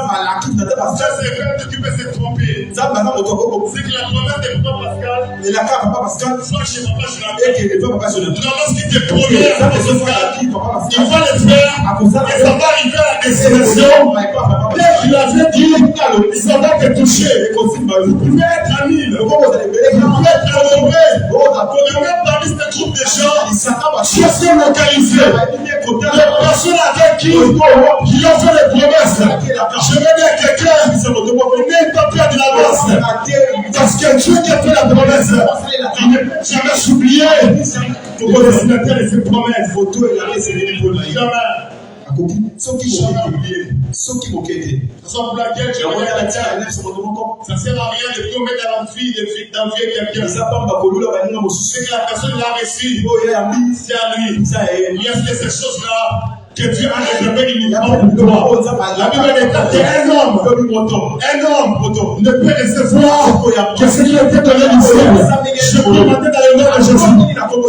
c'est vrai que tu peux se tromper. C'est que la promesse de Papa Pascal soit chez Papa Jonathan. Lorsqu'il te promet à Papa Pascal, il va le faire et ça va arriver à la destination. Dès qu'il avait dit, ça va te toucher. Vous pouvez être à 1000, vous pouvez être à 90. Le même parmi ce groupe de gens, je suis localisé. Les personnes avec qui ils ont fait les promesses. Je vais dire à quelqu'un, n'aie pas peur de l'avance. Parce que Dieu qui a fait la promesse, il ne peut jamais s'oublier. Pour le destinataire de ses promesses. Jamais. Ceux qui m'ont quitté. Pour laquelle je regarde la terre, ça ne sert à rien de tomber dans l'envie d'envier quelqu'un. C'est que la personne l'a reçu. C'est à lui. Il y a fait ces choses-là que Dieu a réservé uniquement pour toi. La Bible déclare qu'un homme ne peut recevoir que ce qui a été donné du ciel. Je peux demander dans le nom de Jésus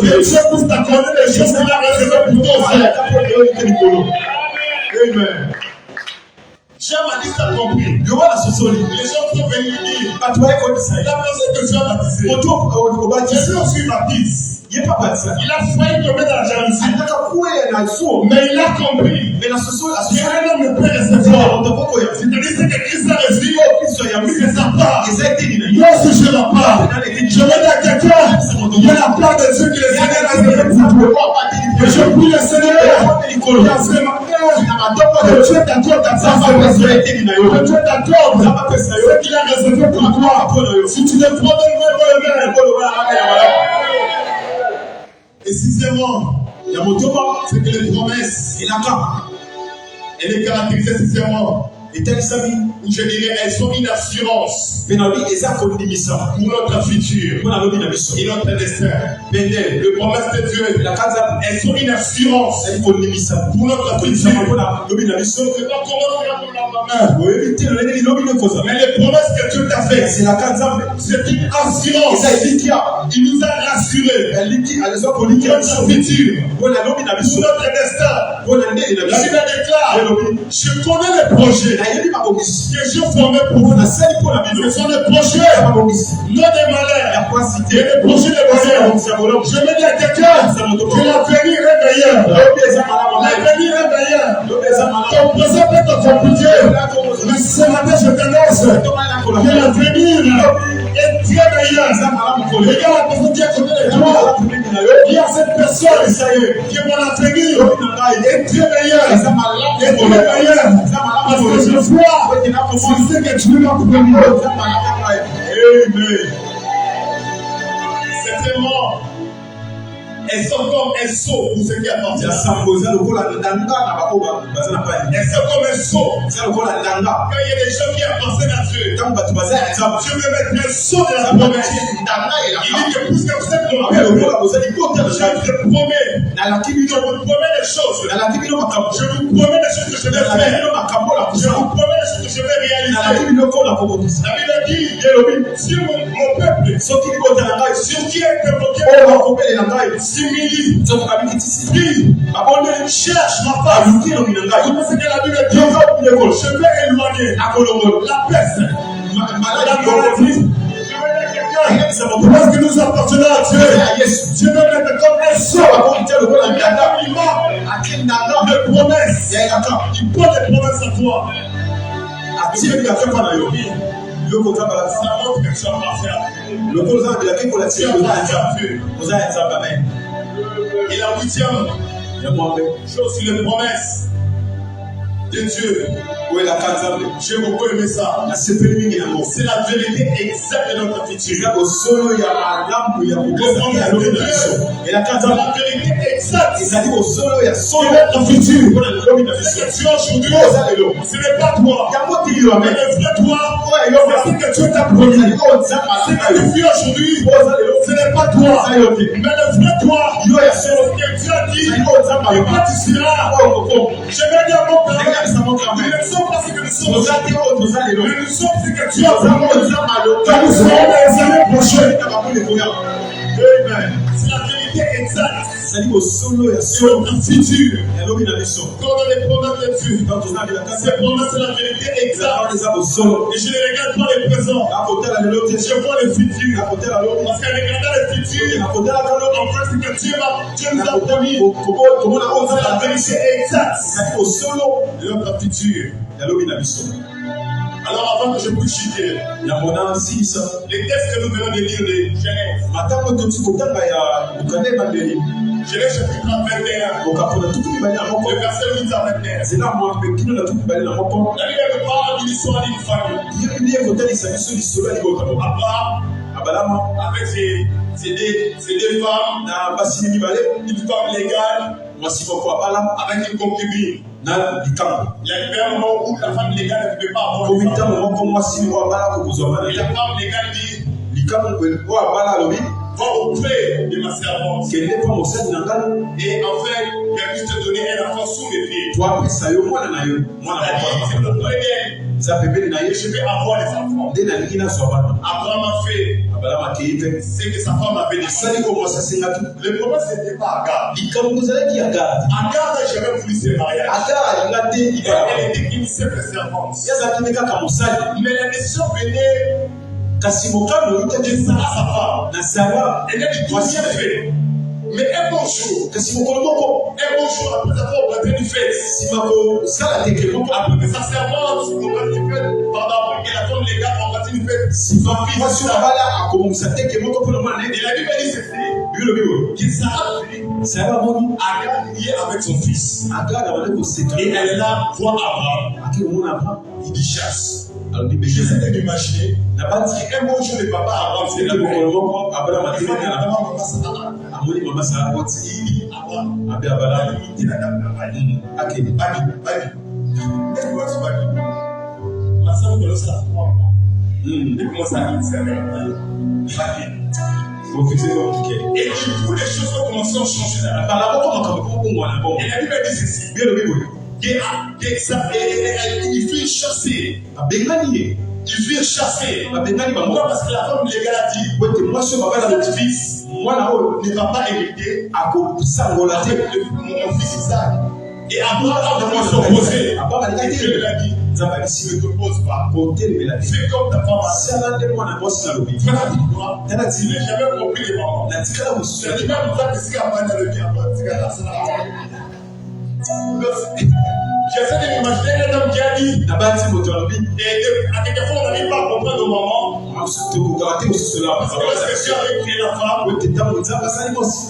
que Dieu puisse t'accorder les choses qu'il a réservées pour toi, frère. Amen. Jean m'a dit ça compris. Les gens sont venus dire, la personne que Jean a baptisé, Jésus aussi baptise. Il a failli tomber dans la jalousie. Mais il a compris. Mais un homme ne peut recevoir. C'est-à-dire que Christ a reçu de sa part. Moi aussi je la part. Je vais dire à quelqu'un, il y a la part de Dieu qui le Seigneur a réservé pour toi. Et je prie le Seigneur, dans ce matin, que Dieu t'accorde ta parole. Que Dieu t'accorde ce qu'il a réservé pour toi. Si tu ne crois pas, et sixièmement, c'est que les promesses, elle est caractérisée sixièmement, où je dirais, elles sont une assurance pour notre futur et notre destin. Les promesses de Dieu, elles sont une assurance pour notre futur. C'est pas comment faire pour la main. Mais les promesses que Dieu t'a fait. C'est une assurance. Il nous a rassurés. Notre futur. Notre destin. La Bible déclare, je connais les projets que je formais pour vous. Ce sont des projets, non des malheurs, mais des projets de bonheur. Je me dis à quelqu'un que l'avenir est meilleur. L'avenir est meilleur. Ton présent peut être compliqué, mais ce matin je t'annonce que l'avenir est très meilleur. Regarde la personne qui est à côté de toi. Dis à cette personne que mon avenir est très meilleur. Est très meilleur. Parce que je vois ce que tu m'as promis. Amen. C'est tellement. Elles sont comme un seau pour ceux qui appartiennent. Elles sont comme un seau. Quand il y a des gens qui appartiennent à Dieu, Dieu me met un seau de la promesse. Il dit que puisque vous êtes dans la je vous promets des choses. Je vous promets des choses que je vais faire. Je vous promets des choses que je vais réaliser. La Bible dit, sur mon peuple, sur qui est invoqué, cherche ma face. Comment c'est que la Bible dit? Je vais éloigner la peste, la maladie. Parce que nous appartenons à Dieu. Dieu veut mettre comme un sort de promesses. Il pose des promesses à toi. Ça montre que tu as parfait. Et la huitième chose sur les promesses de Dieu. J'ai beaucoup aimé ça. C'est la vérité exacte de notre futur. Et la vérité exacte de notre futur. Ce que tu as aujourd'hui, ce n'est pas toi. Mais le vrai toi, c'est ce que Dieu t'a promis. Ce que tu vis aujourd'hui, ce n'est pas toi. Mais le vrai toi, c'est ce que Dieu a dit. Et quand tu seras, je vais dire à mon père, nous ne sommes pas ce que nous sommes. Mais nous sommes ce que Dieu a promis. Car nous serons les années prochaines. Amen. C'est la vérité exacte. C'est notre futur. Comme les promesses de Dieu. Ces promesses, c'est la vérité exacte. Et je ne regarde pas les présents. Je vois le futur. Parce qu'en regardant le futur, en fait, ce que Dieu nous a promis. C'est la vérité exacte de notre futur. Alors avant que je puisse chuter, les textes que nous venons de lire de Genèse. Genèse chapitre 21, le verset 8 à 21. La Bible me parle d'une histoire d'une famille. Abraham, avec ses deux femmes, une femme légale, avec une concubine. Il y a eu un moment où la femme légale ne pouvait pas avoir une femme. Et la femme légale dit, va auprès de ma servante. Et en fait, il a pu te donner un enfant sous mes pieds. C'est auprès d'elle. Je vais avoir les enfants. Abraham a fait ce que sa femme avait dit. Le problème, ce n'était pas Agar. Agar n'a jamais voulu se marier. Elle était une simple servante. Mais la décision venait de Sarah, sa femme. Elle a dit tout bien fait. Mais un bon jour, après avoir obtenu une fête, après que sa servante obtenu une fête, pendant que la femme légale a obtenu une fête, son fils, et la Bible dit ceci, que Sarah Agar lié avec son fils. Et elle est là, voit Abraham. Il dit chasse. J'essaie de m'imaginer. Un bon jour, le papa Abraham, c'est là et du coup, les choses ont commencé à changer. Et la Bible dit ceci. Il fait chasser Ils furent chassés. Pourquoi? Parce que la femme légale a dit, votre fils ne va pas hériter mon fils Isaac. Et Abraham a s'opposé. Dieu lui a dit, ne t'oppose pas. Fais comme ta femme. Tu n'as jamais compris les mamans. Tu n'as pas compris ce qu'il y a dans le bien. J'essaie de m'imaginer un homme qui a dit, et à quelquefois on n'arrive pas à comprendre nos mamans. Parce que si tu avais créé la femme,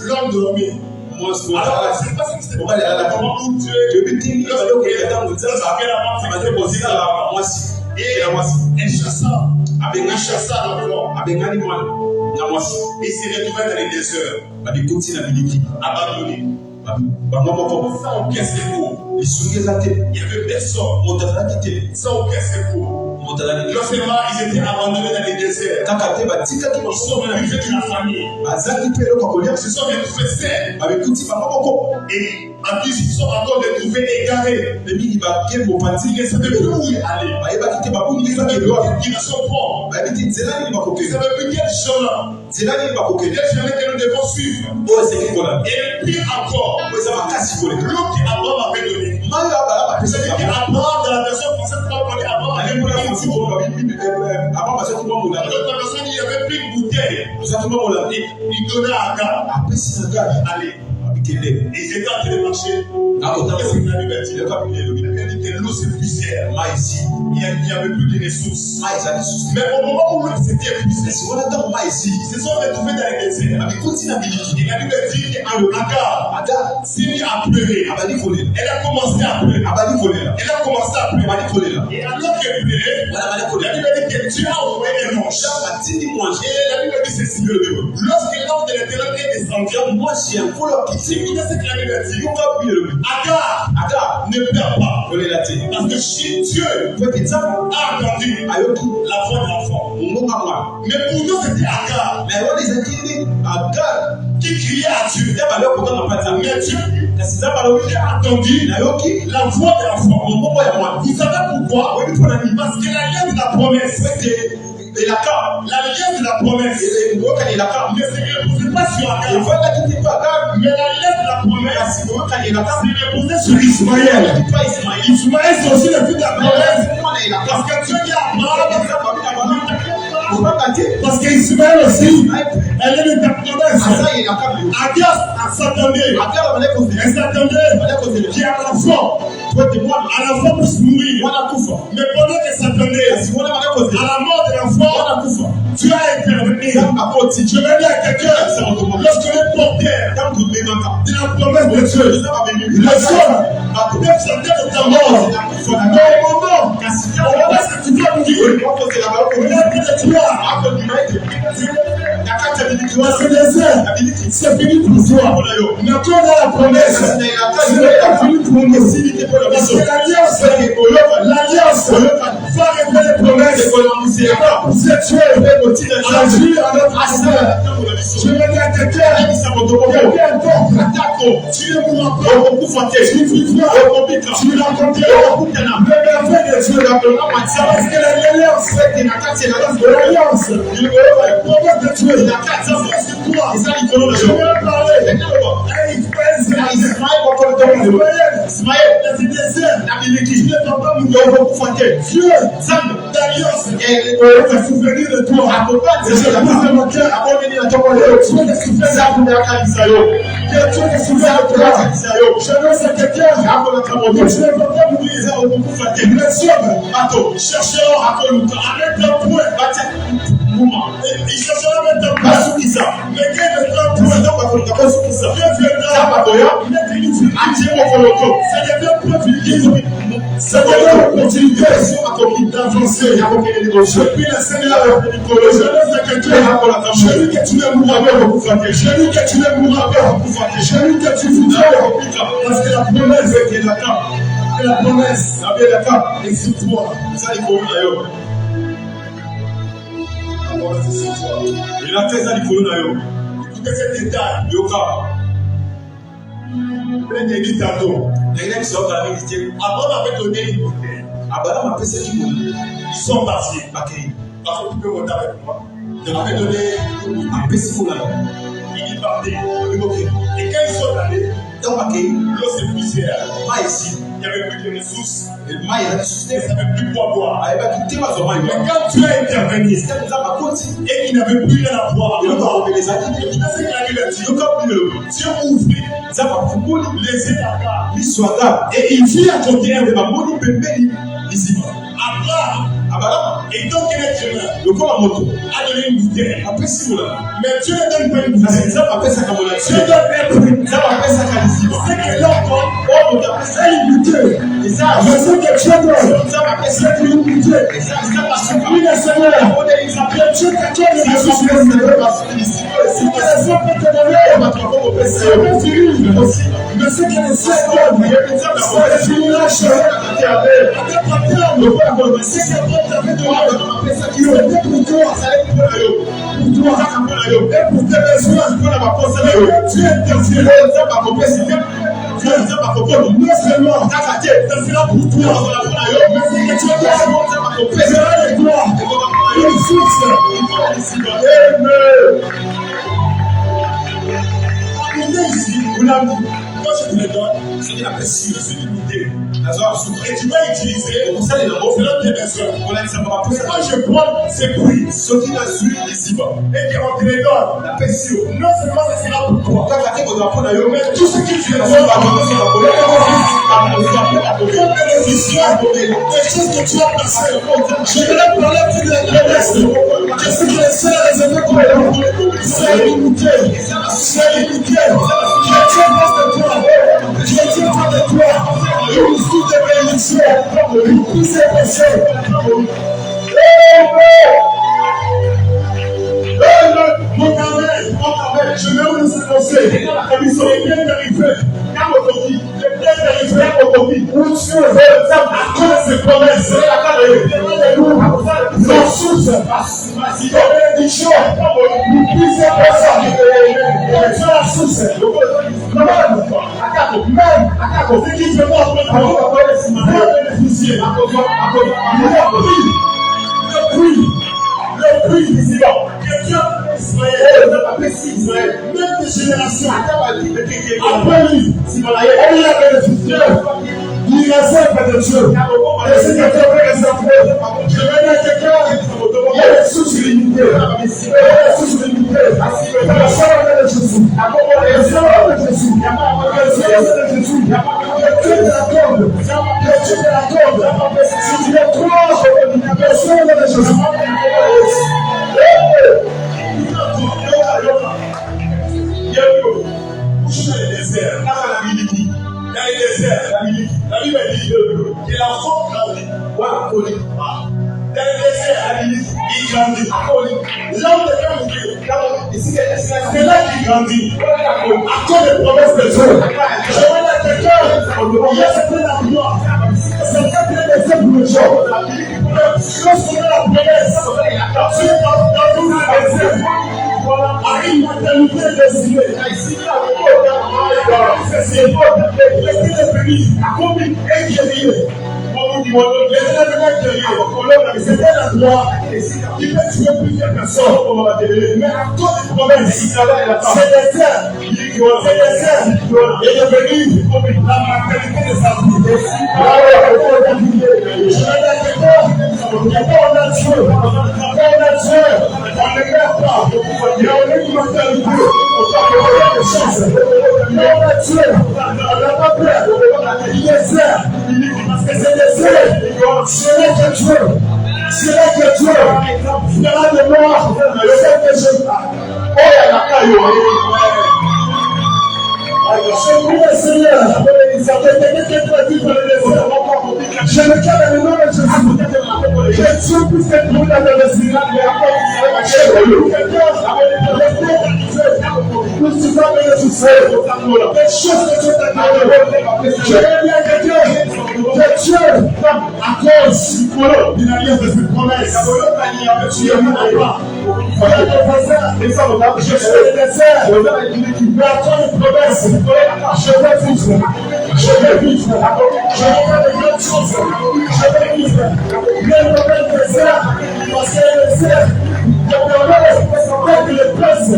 l'homme dormait. Alors, je ne sais pas si c'était pas la maman où Dieu et elle chassa l'enfant. Et il s'est retrouvé dans les déserts, abandonné. Sans aucun secours. Il n'y avait personne. Sans aucun secours. Non seulement ils étaient abandonnés dans les déserts, ils sont privés de la famille. Ils se sont retrouvés seuls. Et en plus, ils sont encore retrouvés égarés. Ils ne savaient plus où aller. Ils ne sont pas. Ils ne savaient plus quel chemin. Quel chemin que nous devons suivre. Et pire encore, l'autre qu'Abraham avait donné. C'est-à-dire qu'Abraham, dans la version française, Abraham avait donné. Dans notre version, il avait pris une bouteille. Il donnait à Agar. Allez. Et ils étaient en train de marcher. Qu'est-ce qu'il a dit? Il a dit que l'eau c'est plus cher. Il n'y avait plus de ressources. Mais au moment où l'eau s'était épuisée, ils se sont retrouvés dans les déserts. Il a dû me dire qu'Agar s'est mis à pleurer. Elle a commencé à pleurer. Et alors qu'elle pleurait, il a dit que Dieu a envoyé un ange. Et il a dit ceci. Lorsque l'ange de l'Éternel est descendu, moi j'ai un colloque qui s'est mis dans cette année. Agar ne pleure pas. Parce que si Dieu a entendu la voix de l'enfant. Mais pour nous c'était Agar qui criait à Dieu. Mais Dieu a entendu la voix de l'enfant. Vous savez pourquoi? Parce que la lien de la promesse, l'alliance de la promesse ne se repose pas sur Agar. Mais l'alliance de la promesse se repose sur Ismaël. Ismaël c'est aussi le fils de la promesse. Parce que Dieu dit à Abraham, parce qu'Ismaël aussi, elle est de ta promesse. Agar s'attendait. Elle s'attendait qu'il y a un enfant. À l'enfant puisse mourir. Mais pendant qu'elle s'attendait à la mort de l'enfant, Dieu a intervenu. Je vais dire à quelqu'un, lorsque le porteur de la promesse de Dieu, le sol, peut sortir de ta mort. Mais au moment où est-ce que tu dois mourir, c'est fini pour toi. Mais quand on a la promesse, c'est fini pour nous. Parce que l'alliance va révéler les promesses. Vous êtes tués à Dieu, à notre assaut. Je vais dire à quelqu'un, tu ne mourras pas, tu vivras, tu rencontreras le merveille de Dieu. Parce que l'alliance, la promesse de Dieu, c'est toi. Je vais parler. Ismaël, c'est désert. Tu ne vas pas mourir. Dieu, d'alliance, est souverain de toi. Et je pose de mon cœur, Dieu est souverain de toi. Dieu est souverain de toi. Je lance à quelqu'un, tu ne vas pas mourir. Les hommes chercheront à mettre un point. Ils chercheront à mettre un point. Mais quel est un point? Dieu viendra mettre une vie. Ça devient privilégié. Ça devient une opportunité d'avancer. Depuis le Seigneur, je laisse à quelqu'un. Je dis que tu ne mourras pas. Je dis que tu ne mourras pas. Je dis que tu vivras. Parce que la promesse est là. Et la promesse est sur toi. Écoutez cet détail. Plein de tantôt. Abraham avait donné une bouteille. Ils sont partis. Parce que tu peux monter avec moi. Je m'avais donné un petit fou là. Il est parti. Et quand ils sont allés, l'eau s'épuisait. Il n'y avait plus de ressources. Il n'y avait plus quoi boire. Mais quand tu as intervenu et qu'il n'avait plus rien à boire, Dieu ouvre les états. Et il vit à côté Abraham, et donc il est humain, a donné une bouteille. Mais Dieu ne donne pas une bouteille. Dieu donne un prix. C'est que l'homme c'est une bouteille. Mais ce que Dieu donne, c'est une bouteille. Oui, le Seigneur, que Dieu te donne la ressource. Si que les hommes peuvent te donner, c'est une aussi. Mais ce que les cieux donnent, c'est une lâche. C'est que Dieu t'avait donné qui était pour toi. Et pour tes besoins, Dieu intervient. Non seulement ça sera pour toi, mais c'est que tu verras les gloires, une source. Quand je te le donne, c'est qu'il a précis de se limiter. Et tu vas utiliser pour ça les selon tes besoins. Quand je prends ces prix, ce qui n'a su ici-bas, et qu'on te les donne, non seulement ça sera pour toi, mais tout ce qui vient de bénéficiaire des choses que tu as passées. Je voulais parler plus de reste. Je sais que les seuls réservés pour c'est limité. C'est limité. Je tiens pas de toi. Je tiens pas de toi. Une suite de bénéficiaires. Une poussée possible. Mon Amen, je vais vous annoncer. Ils sont bien arrivés. Où Dieu veut accomplir ses promesses. Nos sources, nos bénédictions, nous puissions personne. Dieu la source. Même, c'est qui se montre pour bénéficier. Le prix ici-bas, que Dieu Israël, même des générations, après lui, on y a bénéficié, il réserve de Dieu. Et si quelqu'un veut réserver, je vais dire à quelqu'un, il y a des sources limitées. Il y a des sources limitées. La saveur de Jésus. La saveur de Jésus. La saveur de Jésus. Le Dieu de la corde. Le Dieu de la corde. Si tu es trop, la saveur de Jésus. La Bible dit que l'enfant grandit. Dans le désert, il grandit. L'homme de grandit. C'est là qu'il grandit. À cause des promesses de Dieu. Je vais à quelqu'un, il y a certaines arguments. C'est quelqu'un qui est laissé pour le jour. Lorsqu'on a la promesse, tu es dans une désert. À une maternité destinée. C'est est béni, accompli et guéri. C'était la gloire qui peut tuer plusieurs personnes. Mais à cause des promesses, c'est des terres. Il est venu la maternité de sa vie. Je vais dire que on a Dieu. On ne meurt pas. Il y a une maternité. On a des chances. On a Dieu. On n'a pas peur. Il est serre. Parce que c'est des serres. C'est là que Dieu. C'est là que Dieu. Fera de moi. C'est que je. Oh, il y a la caillou. Je prie le Seigneur. Je me calme dans le nom de Jésus. Que Dieu puisse être pour la destinée. Plus tu vas bénéficier des choses que Dieu t'a données. Je vais dire à quelqu'un que Dieu, à cause d'une alliance de ses promesses, tu es mon pas. Je suis le désert, mais à cause d'une promesse, je vais vivre. Je vais vivre. Je vais faire de grandes choses. Je vais vivre. Même le même désert, parce que le désert, le problème, c'est que le prince,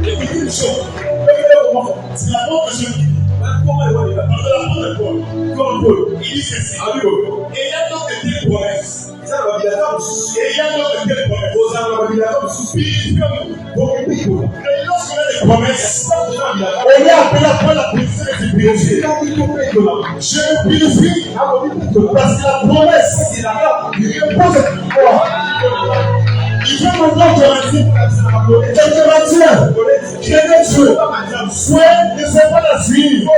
écoutez une chose. C'est la mort que je dis. Il dit ceci. Et il y a donc des promesses. Et il y a donc des promesses. Et lorsqu'on a des promesses, on est appelé à prendre la position de purifier. Je me purifie parce que la promesse, il repose sur moi. Il fait maintenant Corinthiens. Quelques matières, qui est de Dieu. Souhait ne sait pas la suivre.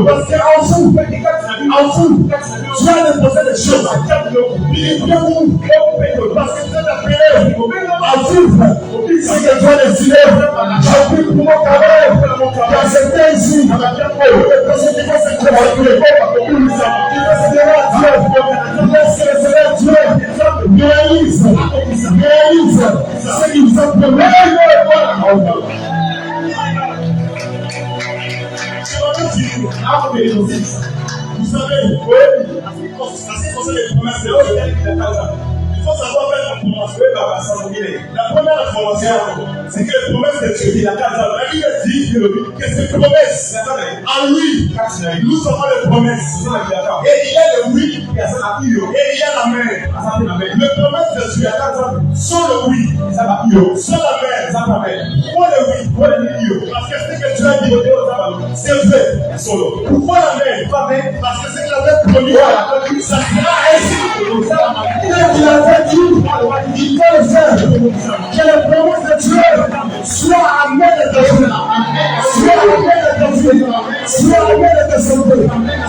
Parce qu'en vous, Dieu a déposé des choses. Il est bien vous. Parce que Dieu t'a appelé à vivre. C'est que Dieu a décidé. J'ai pris pour mon travail. Dans cette terre ici. Parce que tu vas se trouver. Tu vas se donner à Dieu. Tu vas se donner à Dieu. Réalise ce qu'il vous a promis. Vous savez, assez concerne les promesses de Dieu. Il faut savoir faire la promesse. La première information, c'est que les promesses de Dieu, la Bible dit que ces promesses, en lui, nous avons les promesses. Et il y a le oui, et il y a l'amen. Les promesses de Dieu sont le oui, sont l'amen. Pourquoi le oui? Parce que ce que Dieu a dit, c'est vrai. Pourquoi l'amen? Parce que ce qu'il avait promis, ça sera ainsi. Il avait dit, il peut le faire. Que les promesses de Dieu soient amènes de ta vie, soient amènes de ta vie, soient amènes de ta santé,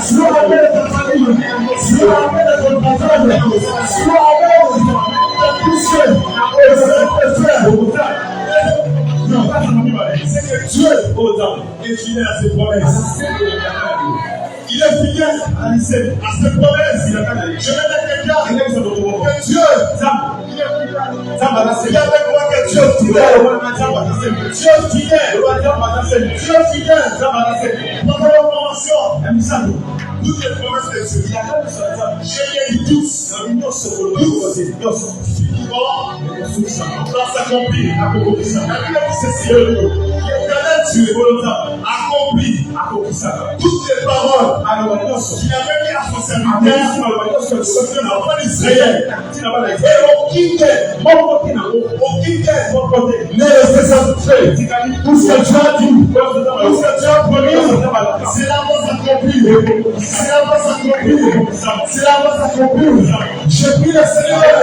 soient amènes de ta famille, soient amènes de ton travail, soient amènes de pousser et de faire. C'est que Dieu est fidèle à ses promesses. Il est fidèle à ses promesses. Je vais dire quelqu'un que Dieu, il y a avec moi que Dieu fidèle. Dieu fidèle. Dieu fidèle. Pendant la formation, toutes les promesses de Dieu, je les ai tous. Dans s'accomplir. La Bible dit ceci. Dieu accomplit toutes les paroles qu'il avait mis à son serviteur, ce n'enfant d'Israël. Et aucun n'est resté satisfait. Tout ce que Dieu a dit, tout ce que Dieu a promis, cela va s'accomplir. Cela va s'accomplir. Cela va s'accomplir. Je prie le Seigneur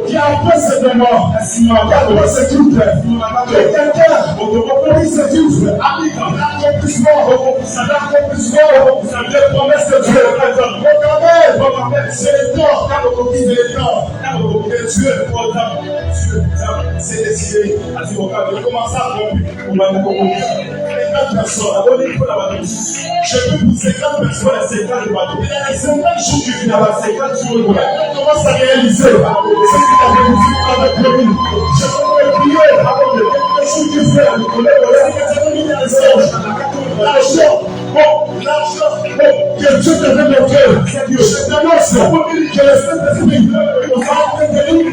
qui a fait cette mort, qui a fait ce truc, que quelqu'un qui se dise l'accomplissement des promesses de Dieu. C'est le temps, c'est le temps que Dieu s'est décidé de commencer à accomplir. Les 4 personnes, je peux pour ces 4 personnes, ces 4 bateaux. Il y a les 50 jours qui viennent, 50 jours. On commence à réaliser ce qu'il avait promis. Je peux prier avant de quelque chose qui fait. L'argent, que Dieu te donne le cœur. Je t'annonce que le Saint-Esprit va te donner.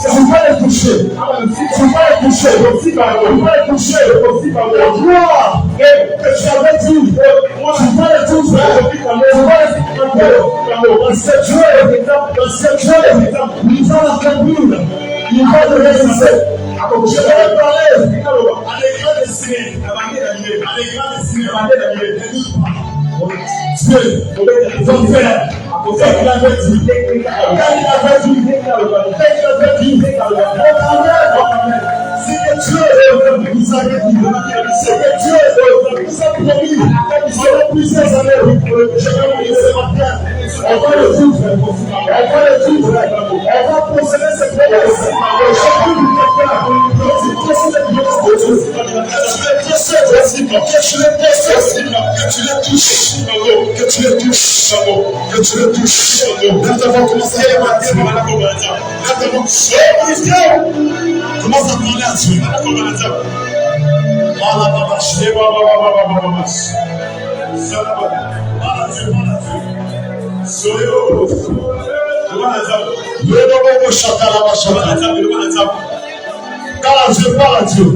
Tu vas les toucher. Tu vas les toucher. Tu vas les toucher. La gloire que tu avais dit, tu vas les toucher. Tu vas les toucher. Parce que Dieu, il va l'accomplir. Il va le réaliser. Je vais parler à l'écran de ciné. Dieu va faire. Quand il avait dit, c'est que Dieu nous a dit, c'est que Dieu nous a promis, pendant plusieurs années, je vais vous dire ce matin, on va le vivre, on va posséder cette promesse. Je prie pour quelqu'un, Commence à demander à Dieu.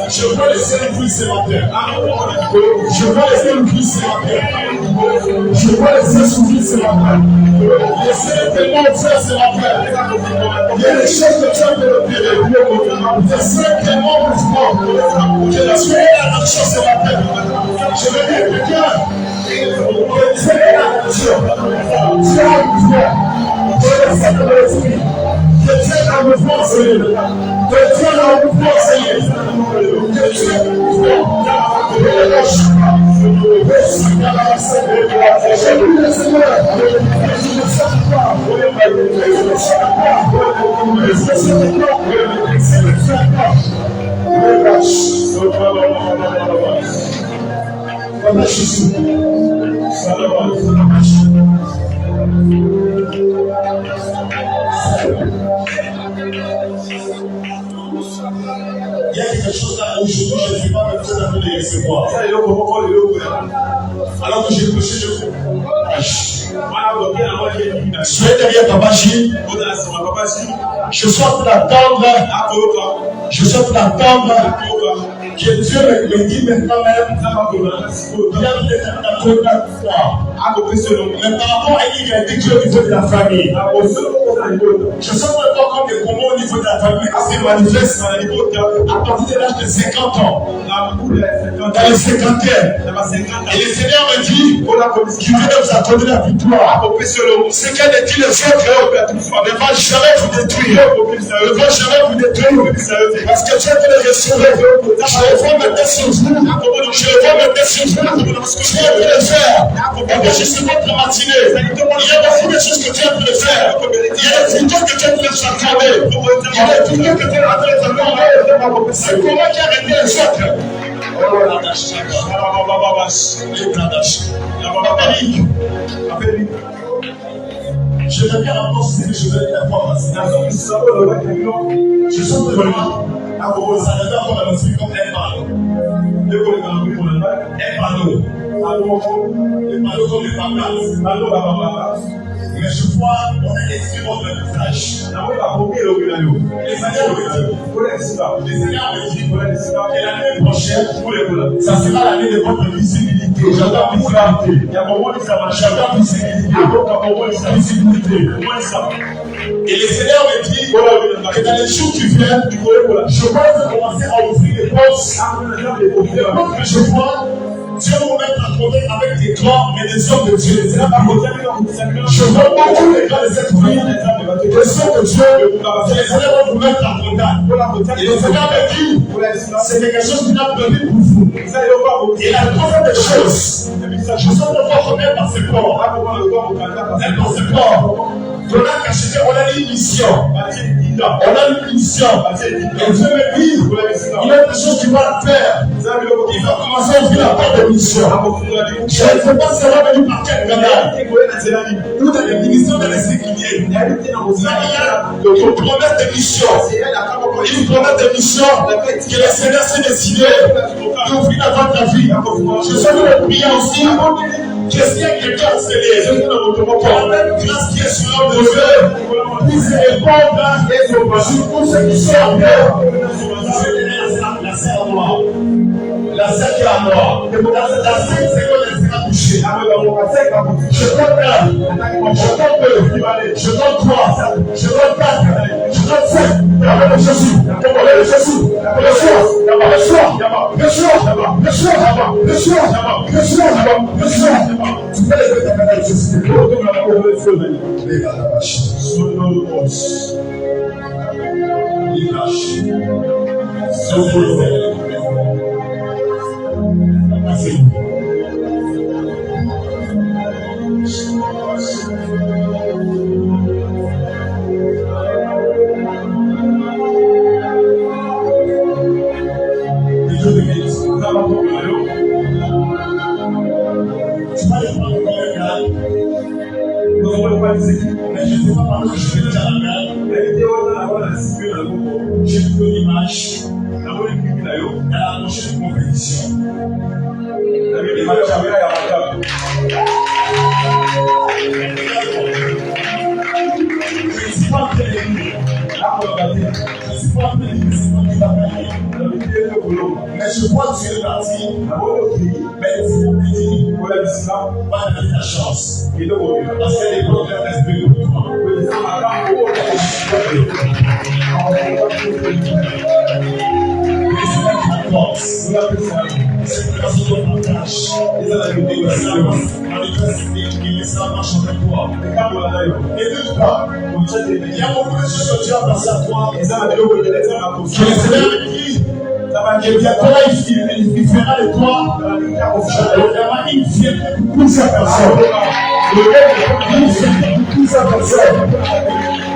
Je veux laisser une vie ce matin. Je veux laisser une vie ce matin. Je veux laisser souffrir ce matin. Laisser les témoins faire ce matin. Il y a des choses que tu as de l'opérer. Laisser les témoins mouvement. Que tu es la nature ce matin. Je veux dire quelqu'un. C'est la nature. Tu as une foi. Pour le Saint-Esprit. Que Dieu a le pouvoir, Seigneur. Que Dieu a le pouvoir, Seigneur. Que Dieu a le pouvoir. Il y a quelque chose là aujourd'hui, je ne suis pas même très appelé de recevoir. Alors que j'ai prêché le soyez derrière ta machine. Je suis en train d'attendre. Je suis en train d'attendre que Dieu me dit maintenant même. Bien peut-être mais par rapport à une égalité au niveau de la famille. Je sens encore comme des combats au niveau de la famille qui se manifestent à partir de l'âge de 50 ans. Dans les 50 ans. Et le Seigneur me dit qu'il veut vous accorder la victoire. Ce qu'elle a dit les autres ne va jamais vous détruire. Ne va jamais vous détruire. Parce que Dieu peut le restaurer. Je le vois maintenant sur vous. Je le vois maintenant sur vous. Dieu peut le faire. Je suis pas pour matinée. Il y a beaucoup de choses que Dieu peut le faire. Il y a des victoires que Dieu peut nous accorder. Il y a des victoires que Dieu peut nous accorder. C'est comment qui a arrêté les autres. Je vais bien apprendre ce que je vais faire pour passer. Je sens que ça ne va pas m'inspirer comme un panneau. Un panneau. Les panneaux comme les pancartes. Mais je vois, on a écrit votre visage. Les Seigneur me dit que l'année prochaine, ça sera l'année de votre visibilité. J'entends visibilité. Et le Seigneur me dit que dans les jours qui viennent, je vais commencer à ouvrir les portes. Que je vois, Dieu vous mettre à contact avec des grands et des hommes de Dieu. Je vois beaucoup les grands de cette vie, des hommes de Dieu, que les Seigneur vont vous mettre à contact. Et le Seigneur me dit, c'est quelque chose qu'il a prévu pour vous. Et la première des choses, je sens de voir remettre dans ce corps. Dans ce corps. On a caché, on a une mission. On a une mission. Et Dieu me dit, il y a des choses qu'il va faire. Il va commencer à ouvrir la porte de mission. Je ne sais pas si ça va venir par quel canal. Ou dans les ministères de l'Église. Il y a une promesse de mission. Une promesse de mission que le Seigneur s'est décidé d'ouvrir la porte de la vie. Je sais que le prier aussi. Qu'est-ce qu'il y a quelqu'un qui s'est lié? Pour la même grâce qui est sur l'homme de Dieu, qui se répand sur tous ceux qui sont en terre. La serre noire. La serre qui est en noir. La serre, c'est quand elle sera touchée. Je compte 1, je compte 2, je compte 3, je compte 4, je compte 5. Jésus, tu fais les deux de Jésus. Mais je ne sais pas parce que je suis déjà la mer. J'ai vu l'image. Elle a annoncé une compétition. Mais je vois que c'est parti. Mais c'est dit, pas de ta chance. Parce que les problèmes restent de nous. Cette personne de partage, les années de ça, manifeste et ça marche avec toi. Et de toi, il y a beaucoup de choses que Dieu a passé à toi. Que le Seigneur dit, il fera de toi une fierté pour sa personne.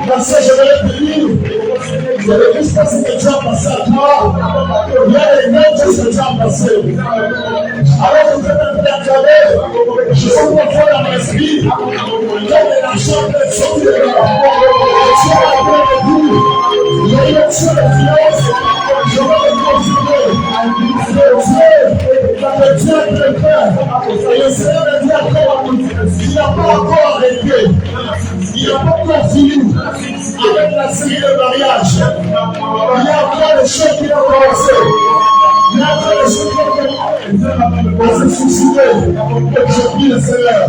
Parce que je vais te dire, il y a des choses que Dieu a passé à toi, il y a des choses que Dieu a passé. Alors que vous êtes acclamé, je sens mon foi dans mon esprit, comme la chambre de sortie de la il y a une action de violence, je vais le continuer. Dieu est le Père, et le Seigneur me dit encore, il n'a pas encore arrêté, il n'a pas encore fini avec la série de mariage. Il y a encore des choses qui ont commencé. Il y a encore des choses qui ont commencé à se suicider. Et je prie le Seigneur.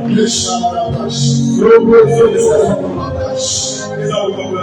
Le Shabbat, le Seigneur, le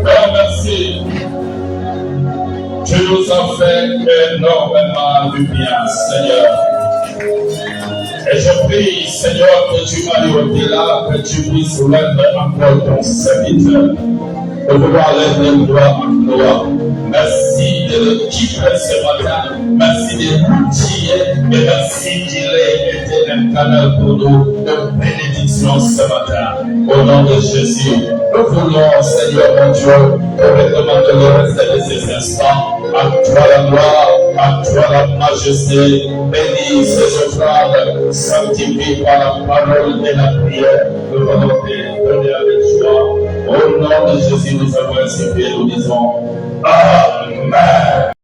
Merci. Tu nous as fait énormément du bien, Seigneur. Et je prie, Seigneur, que tu m'ailles au-delà, que tu puisses mettre encore ton serviteur. De pouvoir lever le doigt à Noah. Merci de l'équiper ce matin. Merci de l'outiller. Et merci qu'il ait été un canal pour nous de bénédiction ce matin. Au nom de Jésus, nous voulons, Seigneur mon Dieu, te recommander le reste de ces instants. À toi la gloire, à toi la majesté. Bénis ces offrandes, sanctifie par la parole et la prière. Nous allons te donner avec joie. Au nom de Jésus, nous avons ainsi fait, nous disons Amen.